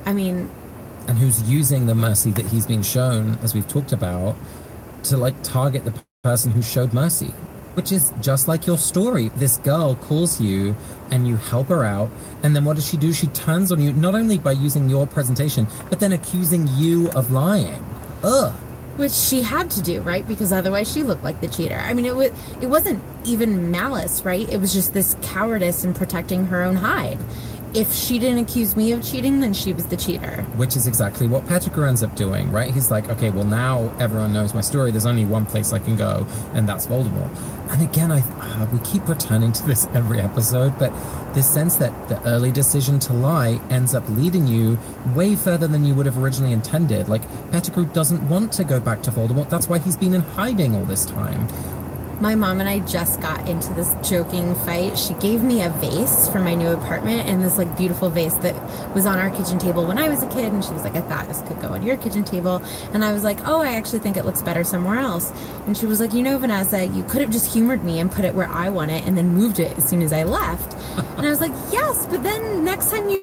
I mean... And who's using the mercy that he's been shown, as we've talked about, to, like, target the person who showed mercy. Which is just like your story. This girl calls you and you help her out, and then what does she do? She turns on you, not only by using your presentation, but then accusing you of lying. Ugh. Which she had to do, right? Because otherwise she looked like the cheater. I mean, it wasn't even malice, right? It was just this cowardice in protecting her own hide. if she didn't accuse me of cheating, then she was the cheater. Which is exactly what Pettigrew ends up doing, right? He's like, okay, well, now everyone knows my story. There's only one place I can go, and that's Voldemort. And again, we keep returning to this every episode, but this sense that the early decision to lie ends up leading you way further than you would have originally intended. Like, Pettigrew doesn't want to go back to Voldemort. That's why he's been in hiding all this time. My mom and I just got into this joking fight. She gave me a vase for my new apartment, and this like beautiful vase that was on our kitchen table when I was a kid, and she was like, I thought this could go on your kitchen table. And I was like, oh, I actually think it looks better somewhere else. And she was like, you know, Vanessa, you could have just humored me and put it where I want it and then moved it as soon as I left. And I was like, yes, but then next time you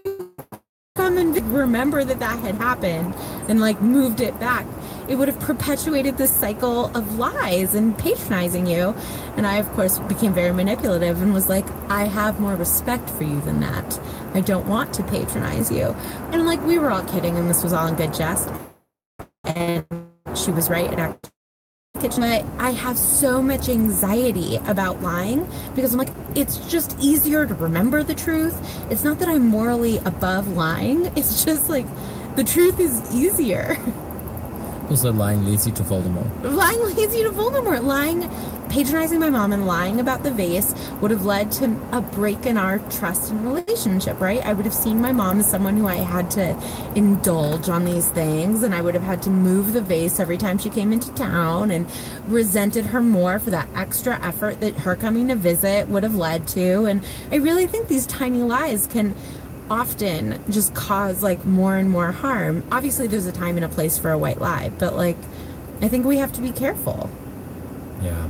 come and remember that had happened and like moved it back, it would have perpetuated this cycle of lies and patronizing you. And I, of course, became very manipulative and was like, I have more respect for you than that. I don't want to patronize you. And like, we were all kidding, and this was all in good jest. And she was right in our kitchen. I have so much anxiety about lying because I'm like, it's just easier to remember the truth. It's not that I'm morally above lying. It's just like, the truth is easier. Also, lying leads you to Voldemort. Lying leads you to Voldemort. Lying, patronizing my mom and lying about the vase would have led to a break in our trust and relationship, right? I would have seen my mom as someone who I had to indulge on these things, and I would have had to move the vase every time she came into town, and resented her more for that extra effort that her coming to visit would have led to. And I really think these tiny lies can often just cause like more and more harm. Obviously there's a time and a place for a white lie, but like, I think we have to be careful. Yeah.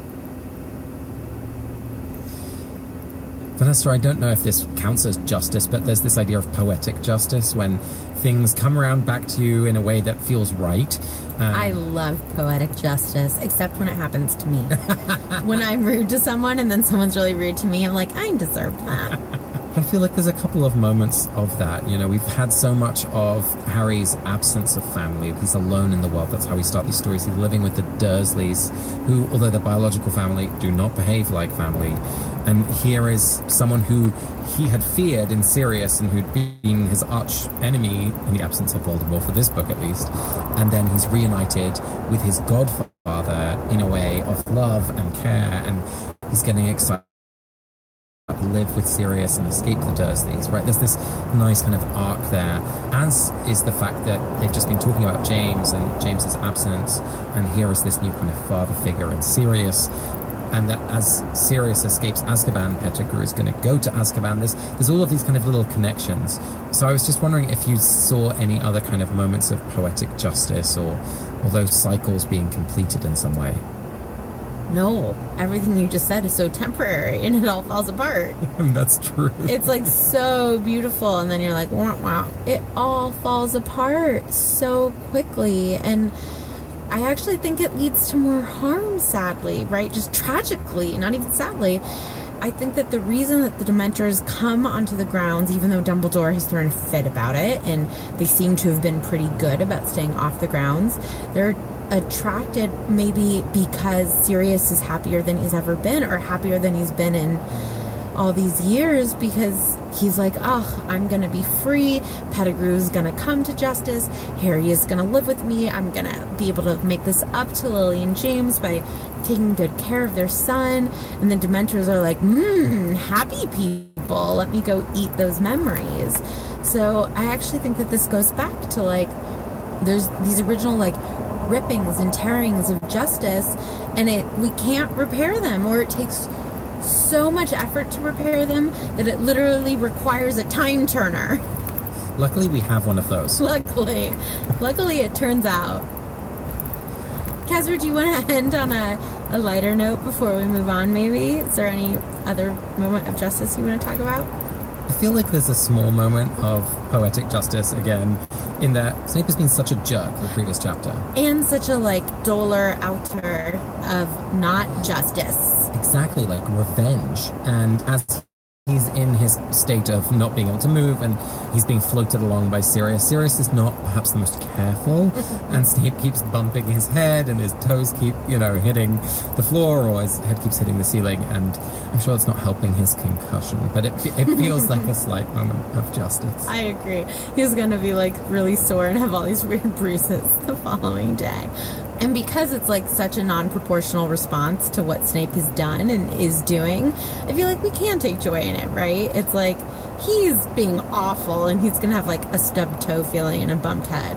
Vanessa, I don't know if this counts as justice, but there's this idea of poetic justice when things come around back to you in a way that feels right. I love poetic justice, except when it happens to me. When I'm rude to someone and then someone's really rude to me, I'm like, I deserve that. I feel like there's a couple of moments of that. You know, we've had so much of Harry's absence of family. He's alone in the world. That's how we start these stories. He's living with the Dursleys, who, although they're biological family, do not behave like family. And here is someone who he had feared in Sirius and who'd been his arch enemy in the absence of Voldemort, for this book at least. And then he's reunited with his godfather in a way of love and care, and he's getting excited to live with Sirius and escape the Dursleys, right? There's this nice kind of arc there, as is the fact that they've just been talking about James and James's absence, and here is this new kind of father figure in Sirius, and that as Sirius escapes Azkaban, Pettigrew is going to go to Azkaban. There's all of these kind of little connections. So I was just wondering if you saw any other kind of moments of poetic justice or those cycles being completed in some way. No, everything you just said is so temporary and it all falls apart. That's true. It's like so beautiful, and then you're like, wow, it all falls apart so quickly. And I actually think it leads to more harm, sadly, right? Just tragically, not even sadly. I think that the reason that the Dementors come onto the grounds, even though Dumbledore has thrown a fit about it, and they seem to have been pretty good about staying off the grounds, they're attracted maybe because Sirius is happier than he's ever been, or happier than he's been in all these years, because he's like, oh, I'm gonna be free, Pettigrew's gonna come to justice, Harry is gonna live with me, I'm gonna be able to make this up to Lily and James by taking good care of their son. And the Dementors are like, happy people, let me go eat those memories. So I actually think that this goes back to like, there's these original like rippings and tearings of justice, and we can't repair them, or it takes so much effort to repair them that it literally requires a time turner. Luckily we have one of those. Luckily it turns out. Casper, do you want to end on a lighter note before we move on, maybe? Is there any other moment of justice you want to talk about? I feel like there's a small moment of poetic justice again, in that Snape has been such a jerk the previous chapter. And such a like doler outer of not justice. Exactly, like revenge. And as he's in his state of not being able to move, and he's being floated along by Sirius. Sirius is not perhaps the most careful, and Snape keeps bumping his head, and his toes keep, hitting the floor, or his head keeps hitting the ceiling, and I'm sure it's not helping his concussion, but it feels like a slight moment of justice. I agree. He's going to be, really sore and have all these weird bruises the following day. And because it's such a non-proportional response to what Snape has done and is doing, I feel like we can take joy in it, right? It's he's being awful, and he's gonna have a stubbed toe feeling and a bumped head.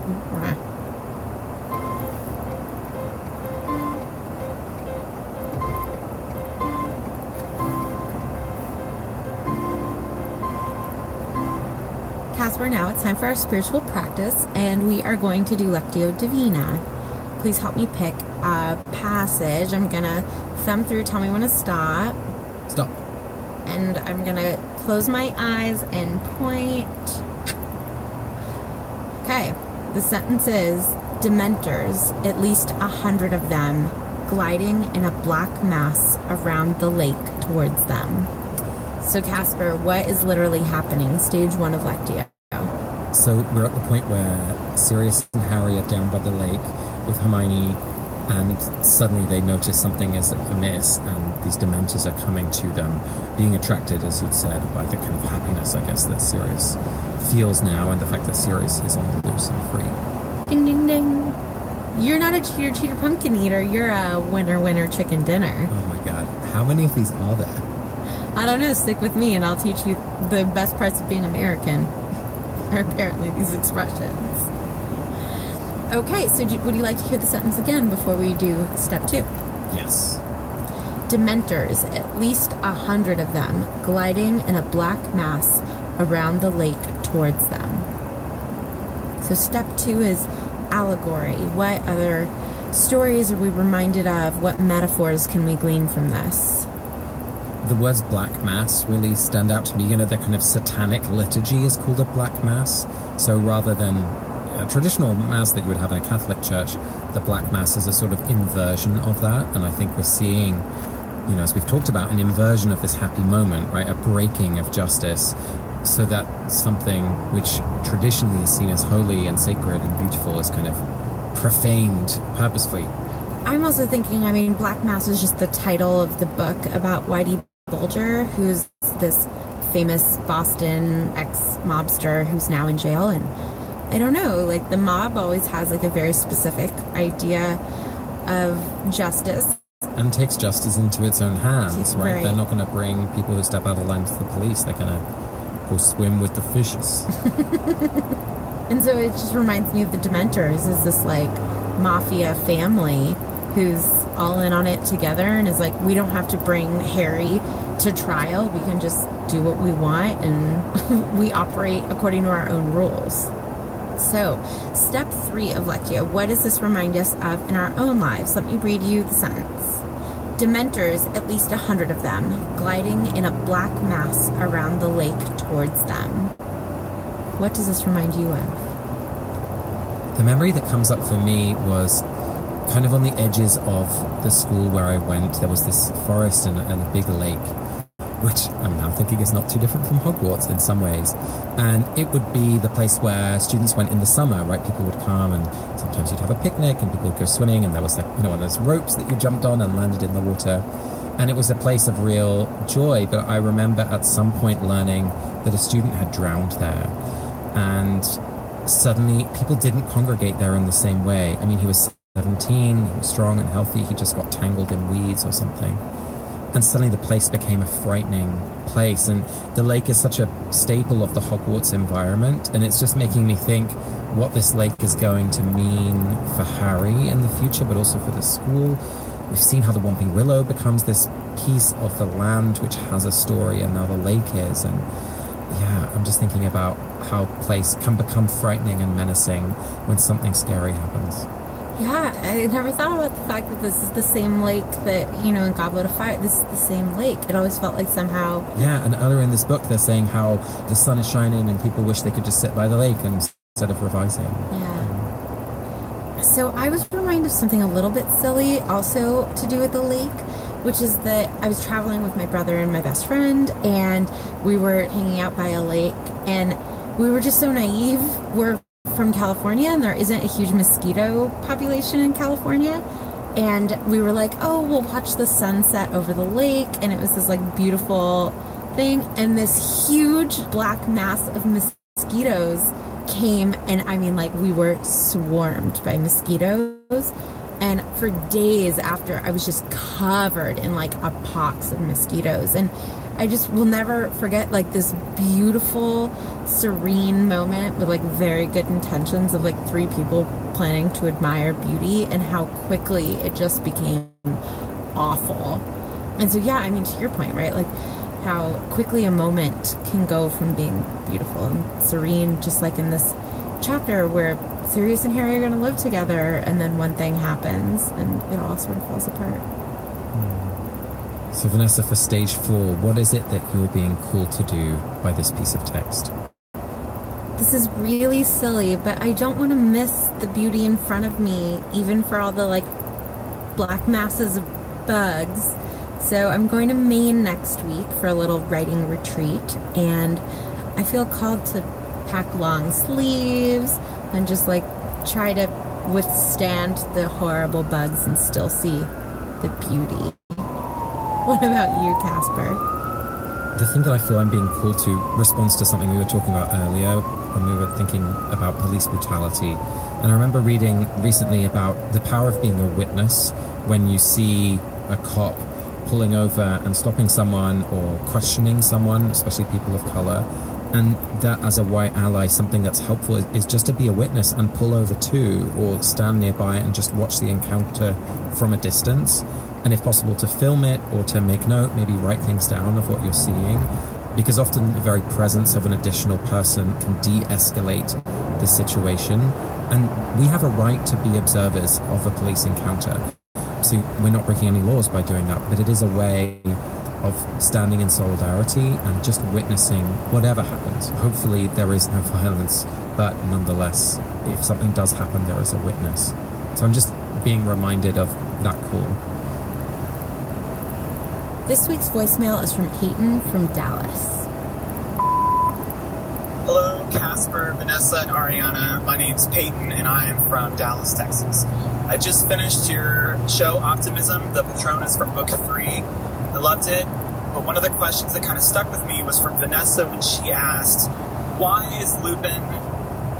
Casper, now it's time for our spiritual practice, and we are going to do Lectio Divina. Please help me pick a passage. I'm gonna thumb through, tell me when to stop. Stop. And I'm gonna close my eyes and point. Okay, the sentence is, Dementors, at least 100 of them, gliding in a black mass around the lake towards them. So Casper, what is literally happening? Stage 1 of Lectio. So we're at the point where Sirius and Harry are down by the lake with Hermione, and suddenly they notice something is amiss, and these Dementors are coming to them, being attracted, as you'd said, by the kind of happiness, I guess, that Sirius feels now, and the fact that Sirius is on the loose and free. Ding, ding, ding. You're not a cheater pumpkin eater. You're a winner chicken dinner. Oh my god. How many of these are there? I don't know. Stick with me and I'll teach you the best parts of being American. Or apparently these expressions. Okay, so would you like to hear the sentence again before we do step 2? Yes. Dementors, at least 100 of them, gliding in a black mass around the lake towards them. So step 2 is allegory. What other stories are we reminded of? What metaphors can we glean from this? The words black mass really stand out to me. The kind of satanic liturgy is called a black mass. So rather than a traditional mass that you would have in a Catholic church, the black mass is a sort of inversion of that. And I think we're seeing, as we've talked about, an inversion of this happy moment, right? A breaking of justice, so that something which traditionally is seen as holy and sacred and beautiful is kind of profaned purposefully. I'm also thinking, Black Mass is just the title of the book about Whitey Bulger, who's this famous Boston ex-mobster who's now in jail. And I don't know, the mob always has a very specific idea of justice. And takes justice into its own hands, right? They're not going to bring people who step out of line to the police. They're going to go swim with the fishes. And so it just reminds me of the Dementors, is this mafia family who's all in on it together and is we don't have to bring Harry to trial. We can just do what we want, and we operate according to our own rules. So, step 3 of Lectio. What does this remind us of in our own lives? Let me read you the sentence. Dementors, at least 100 of them, gliding in a black mass around the lake towards them. What does this remind you of? The memory that comes up for me was kind of on the edges of the school where I went. There was this forest and a big lake, which I'm now thinking is not too different from Hogwarts in some ways. And it would be the place where students went in the summer, right? People would come, and sometimes you'd have a picnic and people would go swimming, and there was one of those ropes that you jumped on and landed in the water. And it was a place of real joy. But I remember at some point learning that a student had drowned there. And suddenly people didn't congregate there in the same way. He was 17, he was strong and healthy, he just got tangled in weeds or something. And suddenly the place became a frightening place. And the lake is such a staple of the Hogwarts environment. And it's just making me think what this lake is going to mean for Harry in the future, but also for the school. We've seen how the Whomping Willow becomes this piece of the land which has a story, and now the lake is. And yeah, I'm just thinking about how a place can become frightening and menacing when something scary happens. Yeah, I never thought about the fact that this is the same lake that, in Goblet of Fire, this is the same lake. It always felt like somehow... Yeah, and earlier in this book, they're saying how the sun is shining and people wish they could just sit by the lake instead of revising. Yeah. So I was reminded of something a little bit silly, also to do with the lake, which is that I was traveling with my brother and my best friend, and we were hanging out by a lake, and we were just so naive. We're from California, and there isn't a huge mosquito population in California. And we were like, oh, we'll watch the sunset over the lake. And it was this like beautiful thing. And this huge black mass of mosquitoes came. And I mean, like, we were swarmed by mosquitoes. And for days after, I was just covered in like a pox of mosquitoes. And I just will never forget like this beautiful, serene moment with like very good intentions of like 3 people planning to admire beauty, and how quickly it just became awful. And so, yeah, I mean, to your point, right? Like how quickly a moment can go from being beautiful and serene, just like in this chapter where Sirius and Harry are going to live together, and then one thing happens and it all sort of falls apart. So Vanessa, for stage 4, what is it that you're being called to do by this piece of text? This is really silly, but I don't want to miss the beauty in front of me, even for all the like black masses of bugs. So I'm going to Maine next week for a little writing retreat, and I feel called to pack long sleeves and just like try to withstand the horrible bugs and still see the beauty. What about you, Casper? The thing that I feel I'm being called to responds to something we were talking about earlier when we were thinking about police brutality. And I remember reading recently about the power of being a witness when you see a cop pulling over and stopping someone or questioning someone, especially people of color. And that as a white ally, something that's helpful is just to be a witness and pull over too, or stand nearby and just watch the encounter from a distance. And if possible, to film it or to make note, maybe write things down of what you're seeing. Because often the very presence of an additional person can de-escalate the situation. And we have a right to be observers of a police encounter. So we're not breaking any laws by doing that, but it is a way of standing in solidarity and just witnessing whatever happens. Hopefully there is no violence, but nonetheless, if something does happen, there is a witness. So I'm just being reminded of that call. This week's voicemail is from Peyton from Dallas. Hello, Casper, Vanessa, and Ariana. My name's Peyton, and I am from Dallas, Texas. I just finished your show, Optimism, the Patronus from Book 3. I loved it, but one of the questions that kind of stuck with me was from Vanessa when she asked, why is Lupin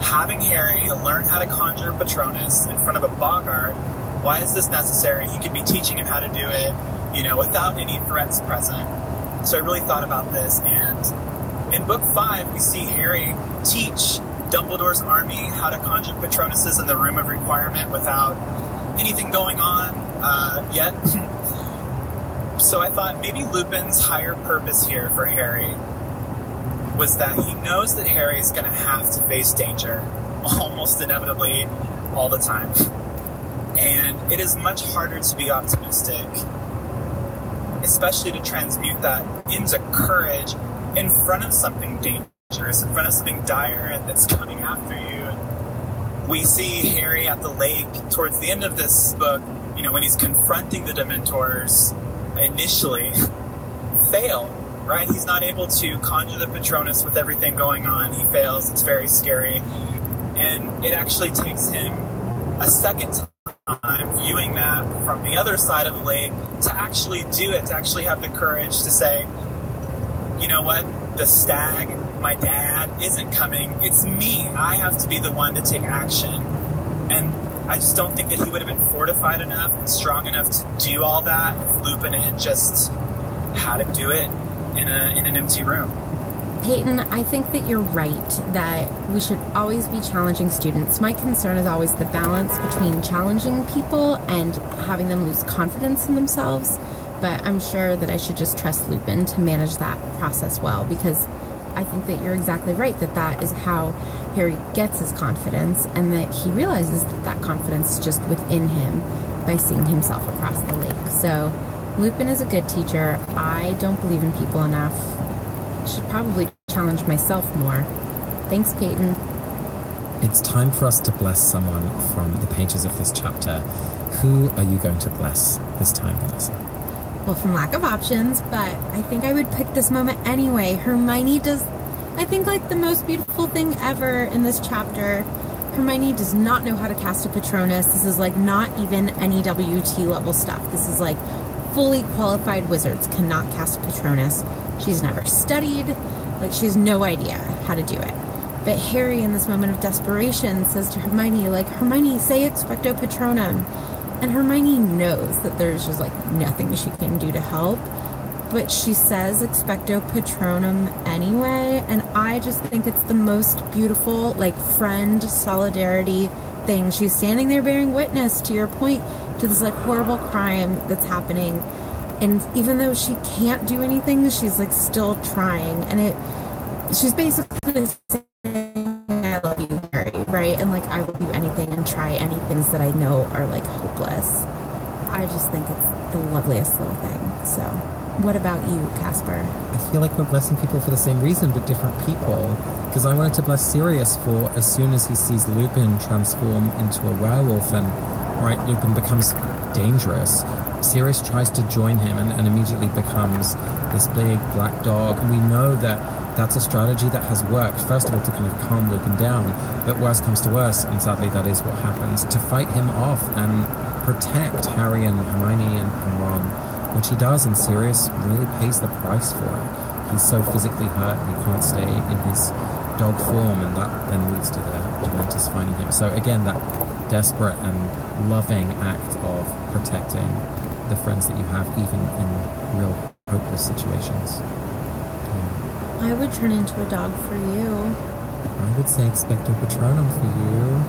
having Harry learn how to conjure Patronus in front of a Boggart? Why is this necessary? He could be teaching him how to do it, without any threats present. So I really thought about this, and in Book 5, we see Harry teach Dumbledore's army how to conjure Patronuses in the Room of Requirement without anything going on yet. So I thought maybe Lupin's higher purpose here for Harry was that he knows that Harry's going to have to face danger almost inevitably all the time. And it is much harder to be optimistic, especially to transmute that into courage in front of something dangerous, in front of something dire and that's coming after you. And we see Harry at the lake towards the end of this book, when he's confronting the Dementors, initially fail, right? He's not able to conjure the Patronus with everything going on. He fails. It's very scary. And it actually takes him a second time viewing that from the other side of the lake to actually do it, to actually have the courage to say, you know what, the stag, my dad, isn't coming. It's me. I have to be the one to take action. And I just don't think that he would have been fortified enough and strong enough to do all that if Lupin had just had to do it in an empty room. Peyton, I think that you're right, that we should always be challenging students. My concern is always the balance between challenging people and having them lose confidence in themselves. But I'm sure that I should just trust Lupin to manage that process well, because I think that you're exactly right, that that is how Harry gets his confidence, and that he realizes that that confidence is just within him by seeing himself across the lake. So Lupin is a good teacher. I don't believe in people enough. I should probably challenge myself more. Thanks, Peyton. It's time for us to bless someone from the pages of this chapter. Who are you going to bless this time, Vanessa? well, from lack of options, but I think I would pick this moment anyway. Hermione does, I think, like the most beautiful thing ever in this chapter. Hermione does not know how to cast a Patronus. This is like not even any WT level stuff. This is like fully qualified wizards cannot cast a Patronus. She's never studied, like she has no idea how to do it. But Harry, in this moment of desperation, says to Hermione, like, Hermione, say Expecto Patronum. And Hermione knows that there's just, like, nothing she can do to help. But she says Expecto Patronum anyway. And I just think it's the most beautiful, like, friend solidarity thing. She's standing there bearing witness, to your point, to this, like, horrible crime that's happening. And even though she can't do anything, she's, like, still trying. And she's basically saying, I love you, Harry, right? And like, I will do anything and try any things that I know are like hopeless. I just think it's the loveliest little thing. So, what about you, Casper? I feel like we're blessing people for the same reason, but different people. Because I wanted to bless Sirius for as soon as he sees Lupin transform into a werewolf and, right, Lupin becomes dangerous. Sirius tries to join him and immediately becomes this big black dog. And we know that that's a strategy that has worked, first of all, to kind of calm Lupin down, but worse comes to worse, and sadly that is what happens, to fight him off and protect Harry and Hermione and Ron, which he does, and Sirius really pays the price for it. He's so physically hurt, he can't stay in his dog form, and that then leads to the Dementors finding him. So again, that desperate and loving act of protecting the friends that you have, even in real hopeless situations. I would turn into a dog for you. I would say Expecto Patronum for you.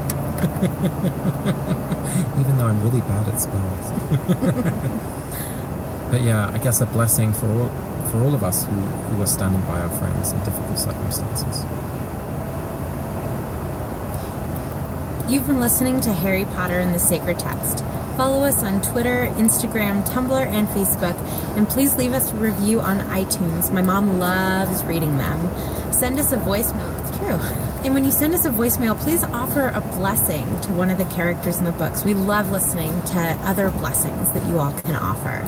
Even though I'm really bad at spells. But yeah, I guess a blessing for all of us who are standing by our friends in difficult circumstances. You've been listening to Harry Potter and the Sacred Text. Follow us on Twitter, Instagram, Tumblr, and Facebook, and please leave us a review on iTunes. My mom loves reading them. Send us a voicemail. It's true. And when you send us a voicemail, please offer a blessing to one of the characters in the books. We love listening to other blessings that you all can offer.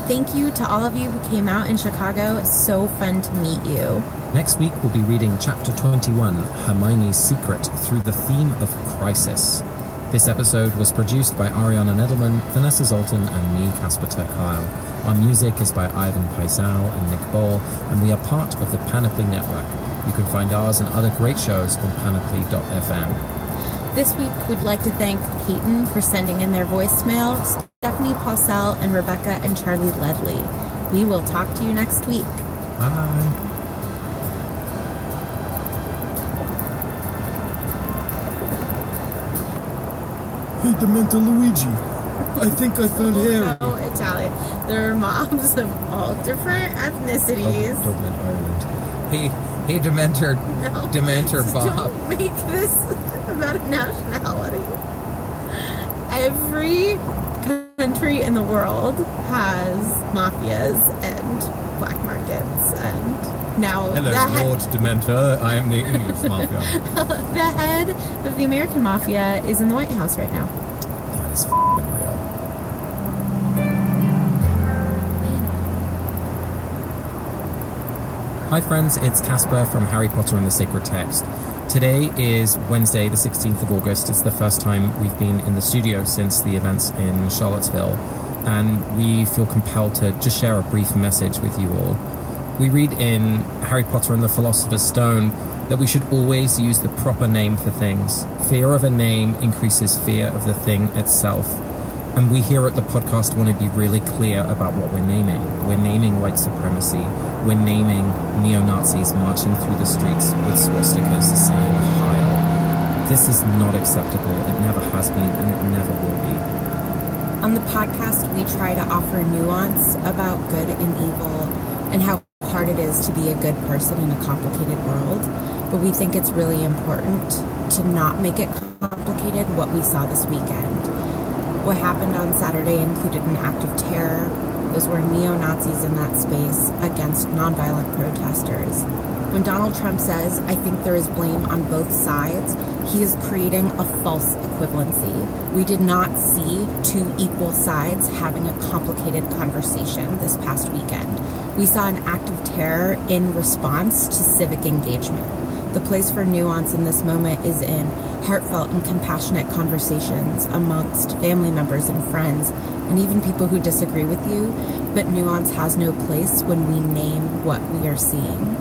Thank you to all of you who came out in Chicago. It's so fun to meet you. Next week, we'll be reading Chapter 21, Hermione's Secret, through the theme of crisis. This episode was produced by Ariana Nedelman, Vanessa Zoltan, and me, Casper ter Kuile. Our music is by Ivan Paisau and Nick Ball, and we are part of the Panoply Network. You can find ours and other great shows on panoply.fm. This week, we'd like to thank Peyton for sending in their voicemail, Stephanie Pausell, and Rebecca and Charlie Ledley. We will talk to you next week. Bye. Hey, Demento Luigi. I think I found Harry. Oh, Italian. There are moms of all different ethnicities. Dublin, Ireland. Hey, Dementor. No, Dementor Bob. Don't make this about a nationality. Every country in the world has mafias and black markets, and now hello, Lord Dementor. I am the English mafia. The head of the American mafia is in the White House right now. That is f***ing real. Hi friends, it's Casper from Harry Potter and the Sacred Text. Today is Wednesday, the 16th of August. It's the first time we've been in the studio since the events in Charlottesville, and we feel compelled to just share a brief message with you all. We read in Harry Potter and the Philosopher's Stone that we should always use the proper name for things. Fear of a name increases fear of the thing itself. And we here at the podcast want to be really clear about what we're naming. We're naming white supremacy. We're naming neo-Nazis marching through the streets with swastikas saying Heil. This is not acceptable. It never has been, and it never will be. On the podcast, we try to offer nuance about good and evil and how hard it is to be a good person in a complicated world. But we think it's really important to not make it complicated what we saw this weekend. What happened on Saturday included an act of terror. Those were neo-Nazis in that space against nonviolent protesters. When Donald Trump says, I think there is blame on both sides, he is creating a false equivalency. We did not see two equal sides having a complicated conversation this past weekend. We saw an act of terror in response to civic engagement. The place for nuance in this moment is in heartfelt and compassionate conversations amongst family members and friends, and even people who disagree with you, but nuance has no place when we name what we are seeing.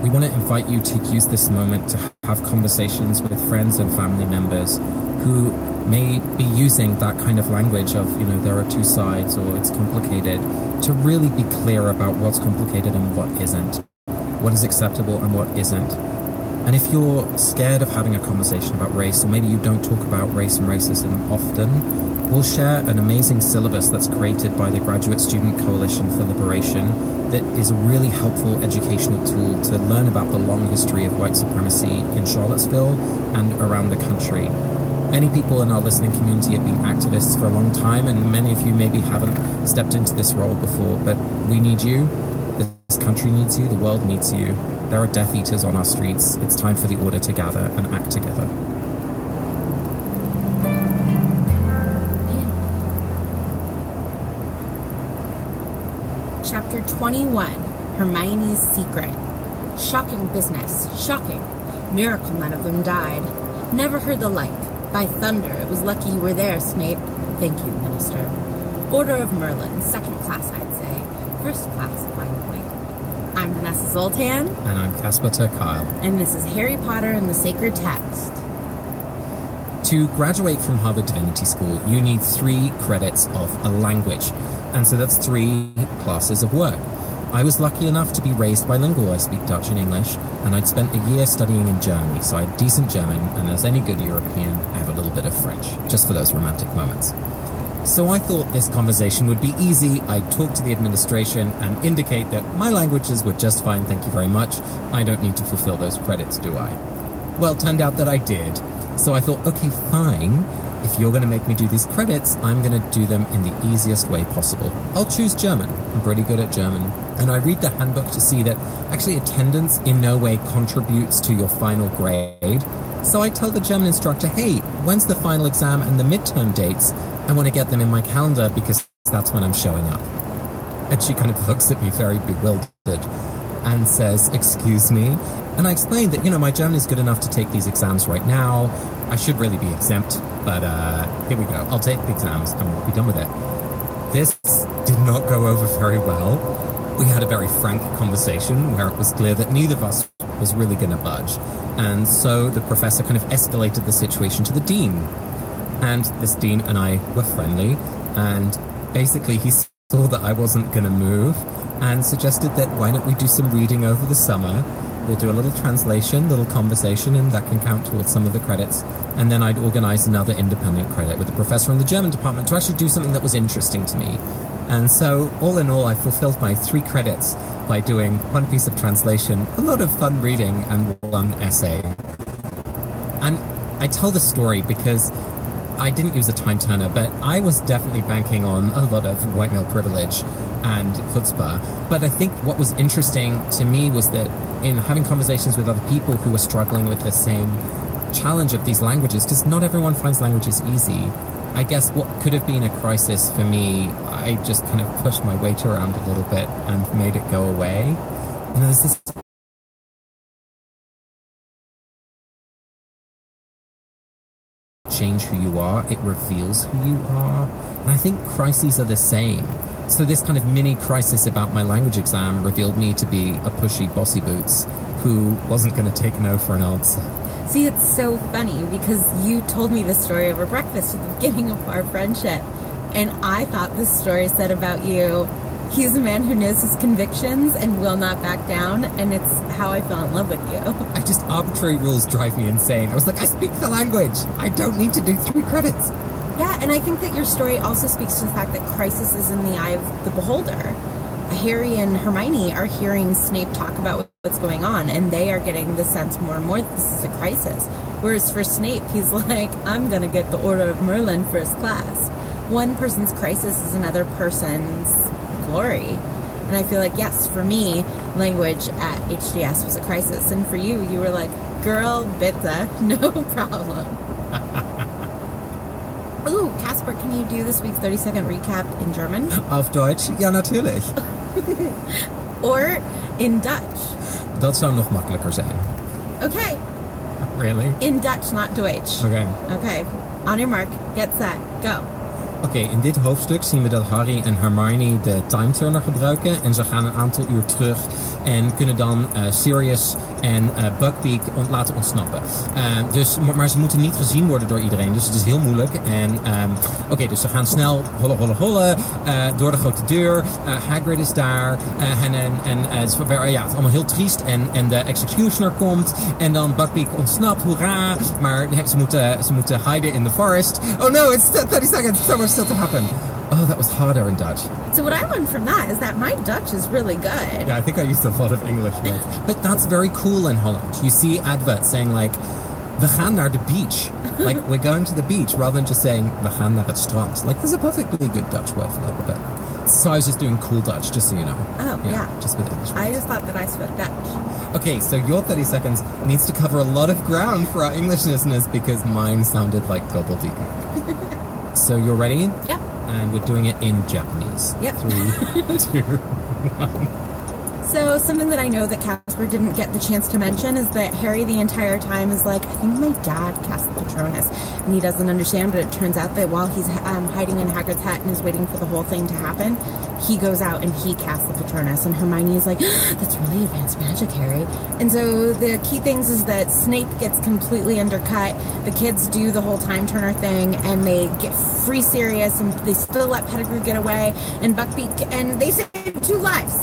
We want to invite you to use this moment to have conversations with friends and family members who may be using that kind of language of, there are two sides or it's complicated, to really be clear about what's complicated and what isn't, what is acceptable and what isn't. And if you're scared of having a conversation about race, or maybe you don't talk about race and racism often, we'll share an amazing syllabus that's created by the Graduate Student Coalition for Liberation that is a really helpful educational tool to learn about the long history of white supremacy in Charlottesville and around the country. Many people in our listening community have been activists for a long time, and many of you maybe haven't stepped into this role before, but we need you. This country needs you. The world needs you. There are Death Eaters on our streets. It's time for the order to gather and act together. Chapter 21, Hermione's Secret. Shocking business. Shocking. Miracle none of them died. Never heard the like. By thunder, it was lucky you were there, Snape. Thank you, Minister. Order of Merlin, second class, I'd say. First class, by the way. I'm Vanessa Zoltan. And I'm Casper ter Kuile. And this is Harry Potter and the Sacred Text. To graduate from Harvard Divinity School, you need 3 credits of a language. And so that's 3 classes of work. I was lucky enough to be raised bilingual. I speak Dutch and English, and I'd spent a year studying in Germany, so I had decent German, and as any good European, I have a little bit of French, just for those romantic moments. So I thought this conversation would be easy. I'd talk to the administration and indicate that my languages were just fine, thank you very much. I don't need to fulfill those credits, do I? Well, it turned out that I did. So I thought, okay, fine. If you're going to make me do these credits, I'm going to do them in the easiest way possible. I'll choose German. I'm pretty good at German. And I read the handbook to see that actually attendance in no way contributes to your final grade. So I tell the German instructor, hey, when's the final exam and the midterm dates? I want to get them in my calendar because that's when I'm showing up. And she kind of looks at me very bewildered and says, excuse me? And I explained that, my German is good enough to take these exams right now. I should really be exempt, but here we go. I'll take the exams and we'll be done with it. This did not go over very well. We had a very frank conversation where it was clear that neither of us was really going to budge. And so the professor kind of escalated the situation to the dean. And this dean and I were friendly, and basically he saw that I wasn't going to move and suggested that why don't we do some reading over the summer. We'll do a little translation, little conversation, and that can count towards some of the credits. And then I'd organize another independent credit with the professor in the German department to actually do something that was interesting to me. And so, all in all, I fulfilled my 3 credits by doing 1 piece of translation, a lot of fun reading, and 1 essay. And I tell this story because I didn't use a time turner, but I was definitely banking on a lot of white male privilege and chutzpah. But I think what was interesting to me was that in having conversations with other people who were struggling with the same challenge of these languages, because not everyone finds languages easy, I guess what could have been a crisis for me, I just kind of pushed my weight around a little bit and made it go away. And there's this change who you are, it reveals who you are. And I think crises are the same. So this kind of mini crisis about my language exam revealed me to be a pushy bossy boots who wasn't going to take no for an answer. See, it's so funny because you told me this story over breakfast at the beginning of our friendship, and I thought this story said about you, he's a man who knows his convictions and will not back down, and it's how I fell in love with you. Arbitrary rules drive me insane. I was like, I speak the language. I don't need to do 3 credits. Yeah, and I think that your story also speaks to the fact that crisis is in the eye of the beholder. Harry and Hermione are hearing Snape talk about what's going on, and they are getting the sense more and more that this is a crisis. Whereas for Snape, he's like, I'm going to get the Order of Merlin first class. One person's crisis is another person's glory. And I feel like, yes, for me, language at HDS was a crisis. And for you, you were like, girl, bitte, no problem. Ooh, Casper, can you do this week's 30-second recap in German? Auf Deutsch? Ja, natürlich. Or in Dutch? Dat zou nog makkelijker zijn. Okay. Really? In Dutch, not Deutsch. Okay. Okay. On your mark, get set, go. Oké, in dit hoofdstuk zien we dat Harry en Hermione de time turner gebruiken. En ze gaan een aantal uur terug en kunnen dan Sirius en Buckbeak laten ontsnappen. Maar ze moeten niet gezien worden door iedereen, dus het is heel moeilijk. En oké, dus ze gaan snel hollen door de grote deur. Hagrid is daar het is allemaal heel triest. En de executioner komt en dan Buckbeak ontsnapt, hoera. Maar ze moeten hiden in the forest. Oh no, it's 30 seconds, so much still to happen. Oh, that was harder in Dutch. So what I learned from that is that my Dutch is really good. Yeah, I think I used a lot of English words. But that's very cool in Holland. You see adverts saying like, we gaan naar the beach. Like, we're going to the beach, rather than just saying, we gaan naar het strand. Like, there's a perfectly good Dutch word for that. But so I was just doing cool Dutch, just so you know. Oh, yeah. Just with English words. I just thought that I spoke Dutch. Okay, so your 30 seconds needs to cover a lot of ground for our English listeners because mine sounded like gobbledygook. So you're ready? Yep. And we're doing it in Japanese. Yep. 3, 2, 1. So something that I know that Casper didn't get the chance to mention is that Harry the entire time is like, I think my dad cast the Patronus. And he doesn't understand, but it turns out that while he's hiding in Hagrid's hat and is waiting for the whole thing to happen, he goes out and he casts the Patronus. And Hermione is like, that's really advanced magic, Harry. And so the key things is that Snape gets completely undercut. The kids do the whole time turner thing and they get free Sirius and they still let Pettigrew get away and Buckbeak, and they save 2 lives.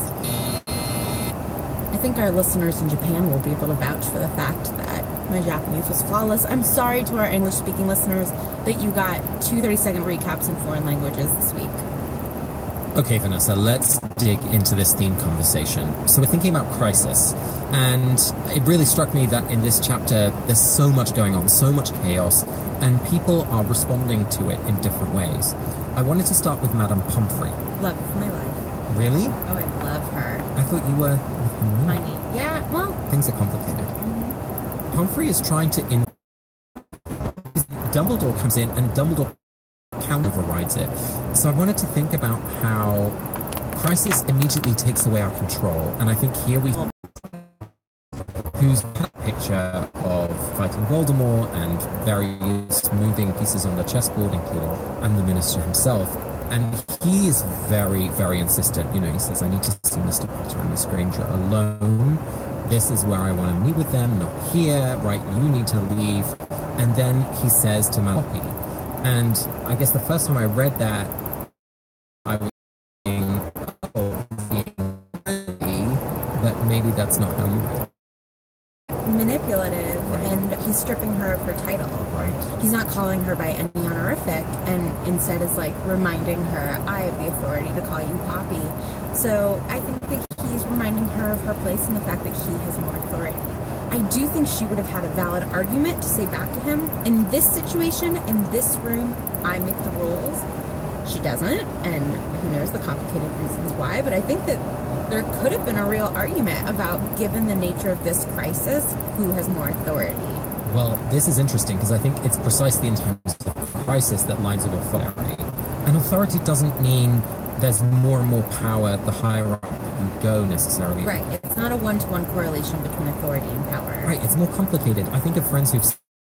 I think our listeners in Japan will be able to vouch for the fact that my Japanese was flawless. I'm sorry to our English-speaking listeners that you got 2 30-second recaps in foreign languages this week. Okay, Vanessa, let's dig into this theme conversation. So we're thinking about crisis, and it really struck me that in this chapter there's so much going on, so much chaos, and people are responding to it in different ways. I wanted to start with Madame Pomfrey. Love of my life. Really? Oh, I love her. I thought you were... Yeah, well... Things are complicated. Pomfrey is trying to... Dumbledore comes in and Dumbledore overrides it. So I wanted to think about how crisis immediately takes away our control. And I think here we... whose picture of fighting Voldemort and various moving pieces on the chessboard, including and the Minister himself. And he is very, very insistent. You know, he says, I need to see Mr. Potter and Miss Granger alone. This is where I want to meet with them, not here. Right, you need to leave. And then he says to Malfoy. And I guess the first time I read that, I was thinking, but maybe that's not how you read it. Manipulative, right. And he's stripping her of her title. Right. He's not calling her by any honorific, and instead is like reminding her, I have the authority to call you Poppy. So I think that he's reminding her of her place in the fact that he has more authority. I do think she would have had a valid argument to say back to him, in this situation, in this room, I make the rules. She doesn't, and who knows the complicated reasons why, but I think that there could have been a real argument about, given the nature of this crisis, who has more authority. Well, this is interesting because I think it's precisely in times of crisis that lines of authority. And authority doesn't mean there's more and more power the higher up you go necessarily. Right, it's not a one-to-one correlation between authority and power. Right, it's more complicated. I think of friends who've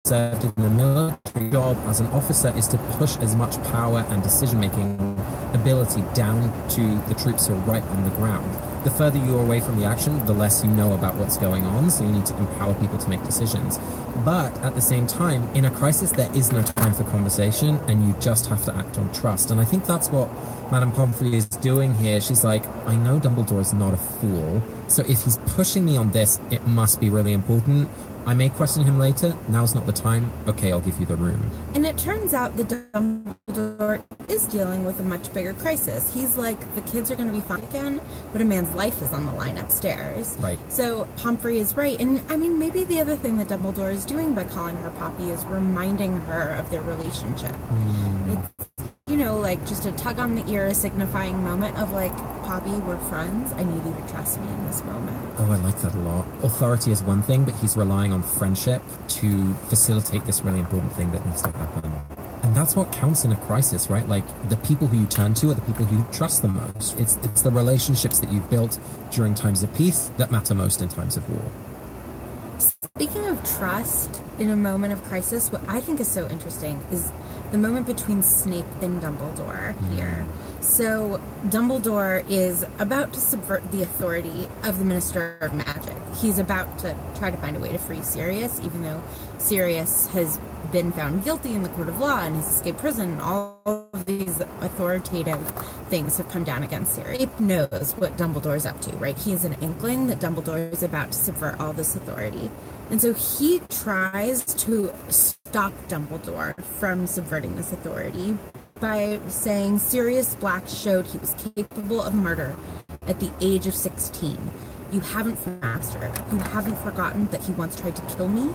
served in the military. Job as an officer is to push as much power and decision-making ability down to the troops who are right on the ground. The further you're away from the action, the less you know about what's going on, so you need to empower people to make decisions. But at the same time, in a crisis, there is no time for conversation, and you just have to act on trust. And I think that's what Madame Pomfrey is doing here. She's like, I know Dumbledore is not a fool, so if he's pushing me on this, it must be really important. I may question him later. Now's not the time. Okay, I'll give you the room. And it turns out that Dumbledore is dealing with a much bigger crisis. He's like, the kids are going to be fine again, but a man's life is on the line upstairs. Right. So Pomfrey is right. And I mean, maybe the other thing that Dumbledore is doing by calling her Poppy is reminding her of their relationship. It's, you know, like, like just a tug on the ear, signifying moment of like, Poppy, we're friends. I need you to trust me in this moment. Oh, I like that a lot. Authority is one thing, but he's relying on friendship to facilitate this really important thing that needs to happen. And that's what counts in a crisis, right? Like, the people who you turn to are the people who you trust the most. It's the relationships that you've built during times of peace that matter most in times of war. Speaking of trust in a moment of crisis, what I think is so interesting is the moment between Snape and Dumbledore here. So Dumbledore is about to subvert the authority of the Minister of Magic. He's about to try to find a way to free Sirius, even though Sirius has been found guilty in the court of law and has escaped prison. All of these authoritative things have come down against Sirius. Snape knows what Dumbledore's up to, right? He has an inkling that Dumbledore is about to subvert all this authority. And so he tries to stop Dumbledore from subverting this authority by saying Sirius Black showed he was capable of murder at the age of 16. You haven't mastered. You haven't forgotten that he once tried to kill me?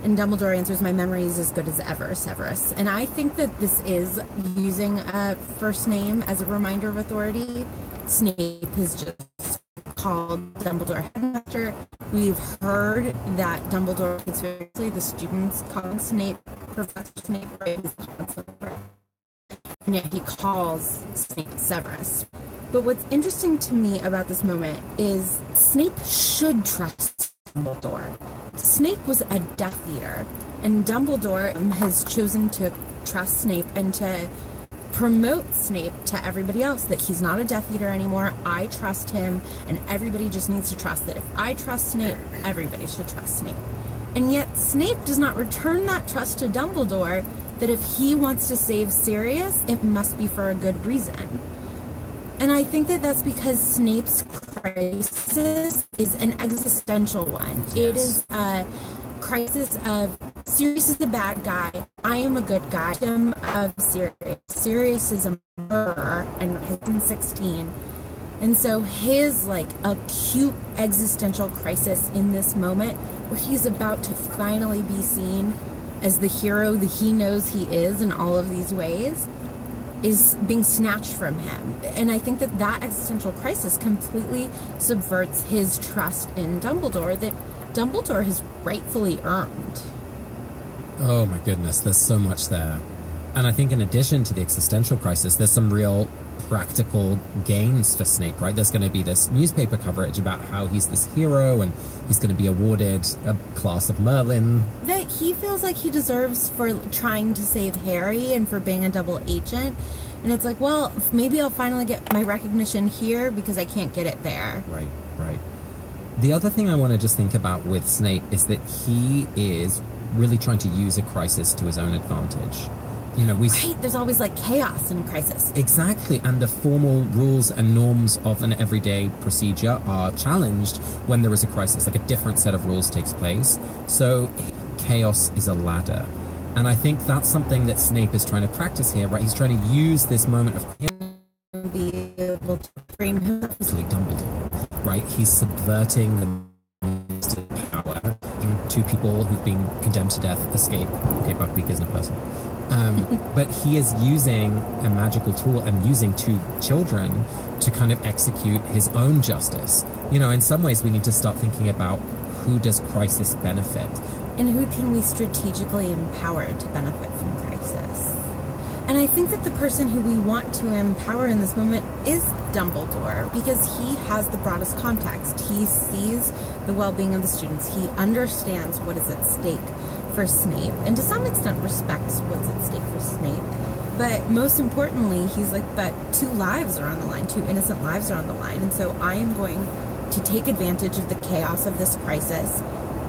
And Dumbledore answers, my memory is as good as ever, Severus. And I think that this is using a first name as a reminder of authority. Snape has just called Dumbledore headmaster. We've heard that Dumbledore takes seriously the students calling Snape Professor Snape, right? And yet he calls Snape Severus. But what's interesting to me about this moment is Snape should trust Dumbledore. Snape was a Death Eater, and Dumbledore has chosen to trust Snape and to promote Snape to everybody else that he's not a Death Eater anymore. I trust him, and everybody just needs to trust that if I trust Snape, everybody should trust Snape. And yet Snape does not return that trust to Dumbledore, that if he wants to save Sirius, it must be for a good reason. And I think that that's because Snape's crisis is an existential one. Yes. It is a crisis of Sirius is the bad guy, I am a good guy. Of Sirius. Sirius is a murderer and has been 16. And so his like acute existential crisis in this moment where he's about to finally be seen as the hero that he knows he is in all of these ways is being snatched from him. And I think that that existential crisis completely subverts his trust in Dumbledore that Dumbledore has rightfully earned. Oh my goodness, there's so much there. And I think in addition to the existential crisis, there's some real practical gains for Snape, right? There's going to be this newspaper coverage about how he's this hero and he's going to be awarded a class of Merlin. That he feels like he deserves for trying to save Harry and for being a double agent. And it's like, well, maybe I'll finally get my recognition here because I can't get it there. Right, right. The other thing I want to just think about with Snape is that he is really trying to use a crisis to his own advantage. You know, there's always like chaos in crisis. Exactly, and the formal rules and norms of an everyday procedure are challenged when there is a crisis, like a different set of rules takes place. So chaos is a ladder. And I think that's something that Snape is trying to practice here, right? He's trying to use this moment of be able to frame him like Dumbledore, right? He's subverting the power. Two people who've been condemned to death escape. Okay, Buckbeak isn't a person. But he is using a magical tool and using two children to kind of execute his own justice. You know, in some ways we need to start thinking about who does crisis benefit? And who can we strategically empower to benefit from crisis? And I think that the person who we want to empower in this moment is Dumbledore, because he has the broadest context. He sees the well-being of the students. He understands what is at stake for Snape, and to some extent respects what's at stake for Snape. But most importantly, he's like, but two lives are on the line, two innocent lives are on the line, and so I am going to take advantage of the chaos of this crisis.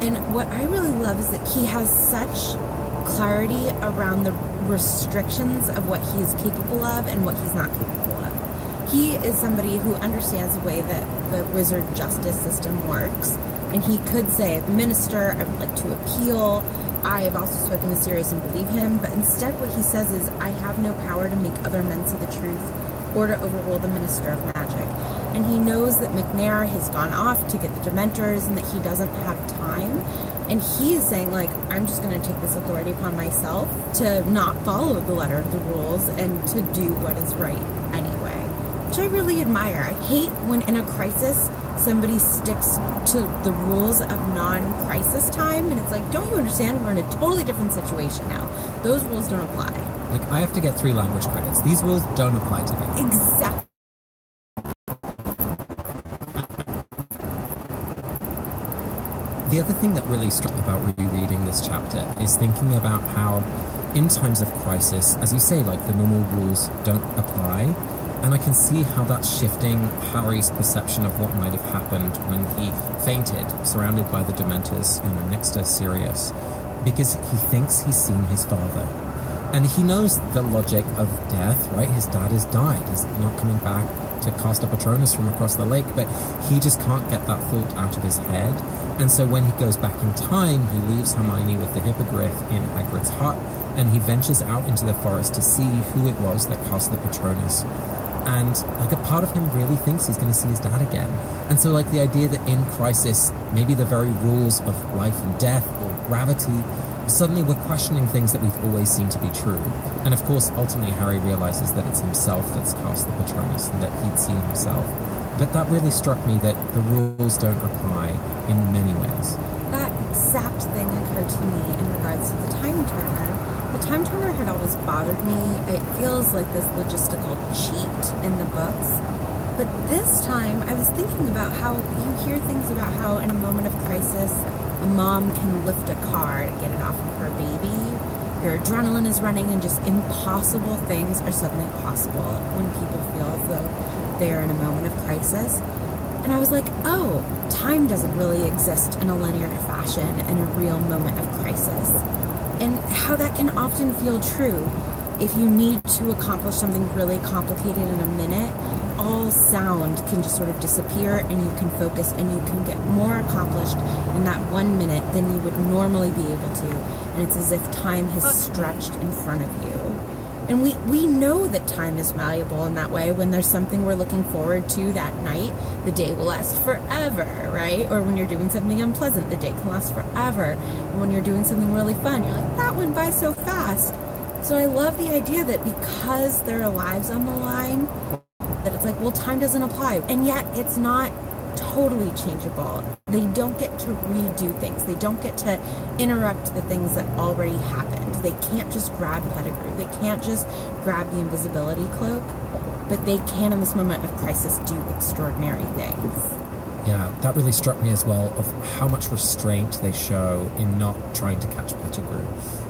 And what I really love is that he has such clarity around the restrictions of what he is capable of and what he's not capable of. He is somebody who understands the way that the wizard justice system works, and he could say, Minister, I would like to appeal. I have also spoken to Sirius and believe him, but instead what he says is, I have no power to make other men see the truth. or to overrule the Minister of Magic. And he knows that McNair has gone off to get the Dementors and that he doesn't have time. And he is saying, like, I'm just going to take this authority upon myself to not follow the letter of the rules and to do what is right anyway. Which I really admire. I hate when in a crisis somebody sticks to the rules of non-crisis time, and it's like, don't you understand? We're in a totally different situation now. Those rules don't apply. Like, I have to get 3 language credits. These rules don't apply to me. Exactly. The other thing that really struck me about rereading this chapter is thinking about how, in times of crisis, as you say, like, the normal rules don't apply. And I can see how that's shifting Harry's perception of what might have happened when he fainted, surrounded by the Dementors, next to Sirius, because he thinks he's seen his father. And he knows the logic of death, right? His dad has died. He's not coming back to cast a Patronus from across the lake, but he just can't get that thought out of his head. And so when he goes back in time, he leaves Hermione with the Hippogriff in Hagrid's hut, and he ventures out into the forest to see who it was that cast the Patronus. And, like, a part of him really thinks he's going to see his dad again. And so, like, the idea that in crisis, maybe the very rules of life and death or gravity, suddenly we're questioning things that we've always seen to be true. And, of course, ultimately Harry realizes that it's himself that's cast the Patronus and that he'd seen himself. But that really struck me, that the rules don't apply in many ways. That exact thing occurred to me in regards to the Time Turner. The Time Turner had always bothered me. It feels like this logistical cheat in the books. But this time, I was thinking about how you hear things about how in a moment of crisis, a mom can lift a car to get it off of her baby. Your adrenaline is running and just impossible things are suddenly possible when people feel as though they are in a moment of crisis. And I was like, oh, time doesn't really exist in a linear fashion in a real moment of crisis. And how that can often feel true. If you need to accomplish something really complicated in a minute, all sound can just sort of disappear and you can focus and you can get more accomplished in that 1 minute than you would normally be able to. And it's as if time has stretched in front of you. And we know that time is malleable in that way. When there's something we're looking forward to that night, the day will last forever, right? Or when you're doing something unpleasant, the day can last forever. And when you're doing something really fun, you're like, that went by so fast. So I love the idea that because there are lives on the line, that it's like, well, time doesn't apply. And yet it's not totally changeable. They don't get to redo things. They don't get to interrupt the things that already happened. They can't just grab Pettigrew. They can't just grab the invisibility cloak. But they can, in this moment of crisis, do extraordinary things. Yeah, that really struck me as well, of how much restraint they show in not trying to catch Pettigrew,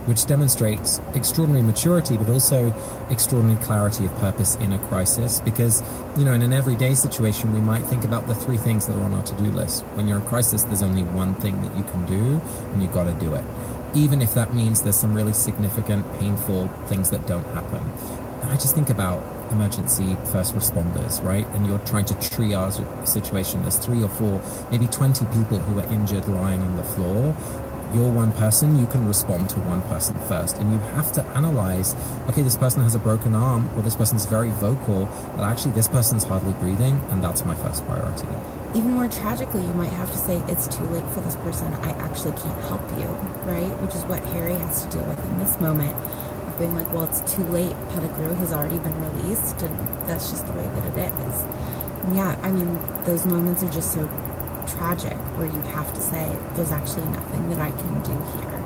which demonstrates extraordinary maturity, but also extraordinary clarity of purpose in a crisis. Because, in an everyday situation, we might think about the 3 things that are on our to-do list. When you're in crisis, there's only one thing that you can do, and you've got to do it. Even if that means there's some really significant, painful things that don't happen. And I just think about emergency first responders, right? And you're trying to triage a situation. There's 3 or 4, maybe 20 people who are injured lying on the floor. You're one person, you can respond to one person first, and you have to analyze, okay, this person has a broken arm, or this person's very vocal, but actually this person's hardly breathing, and that's my first priority. Even more tragically, you might have to say, it's too late for this person, I actually can't help you, right? Which is what Harry has to deal with in this moment, of being like, well, it's too late, Pettigrew has already been released, and that's just the way that it is. And yeah, I mean, those moments are just so tragic, where you have to say, there's actually nothing that I can do here.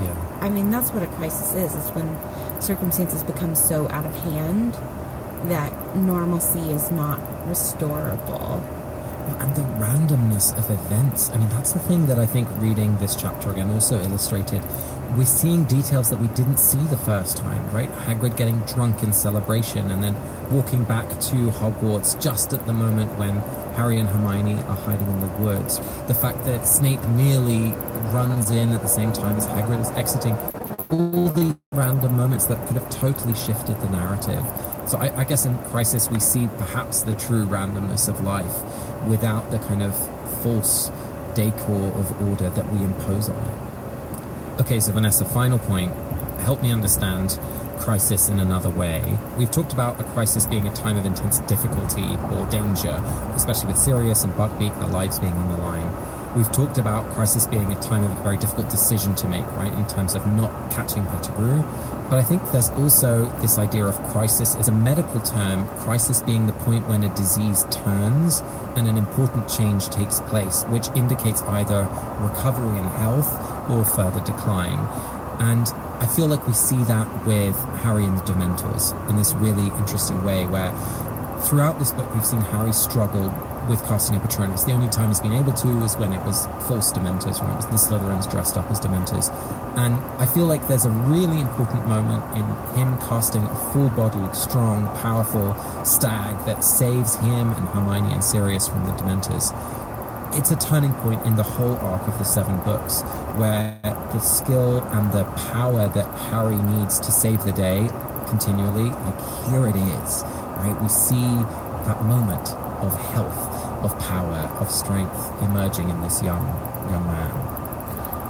Yeah. I mean, that's what a crisis is. It's when circumstances become so out of hand that normalcy is not restorable. And the randomness of events. I mean, that's the thing that I think reading this chapter again also illustrated. We're seeing details that we didn't see the first time, right? Hagrid getting drunk in celebration and then walking back to Hogwarts just at the moment when Harry and Hermione are hiding in the woods. The fact that Snape nearly runs in at the same time as Hagrid is exiting. All the random moments that could have totally shifted the narrative. So I guess in Crisis we see perhaps the true randomness of life without the kind of false decor of order that we impose on it. Okay, so Vanessa, final point. help me understand crisis in another way. We've talked about a crisis being a time of intense difficulty or danger, especially with Sirius and Buckbeak, their lives being on the line. We've talked about crisis being a time of a very difficult decision to make, right, in terms of not catching Pettigrew. But I think there's also this idea of crisis as a medical term, crisis being the point when a disease turns and an important change takes place, which indicates either recovery in health or further decline. And I feel like we see that with Harry and the Dementors in this really interesting way, where throughout this book we've seen Harry struggle with casting a Patronus. The only time he's been able to is when it was false Dementors, when it was the Slytherins dressed up as Dementors. And I feel like there's a really important moment in him casting a full-bodied, strong, powerful stag that saves him and Hermione and Sirius from the Dementors. It's a turning point in the whole arc of the 7 books, where the skill and the power that Harry needs to save the day continually, like here it is, right? We see that moment of health, of power, of strength emerging in this young man.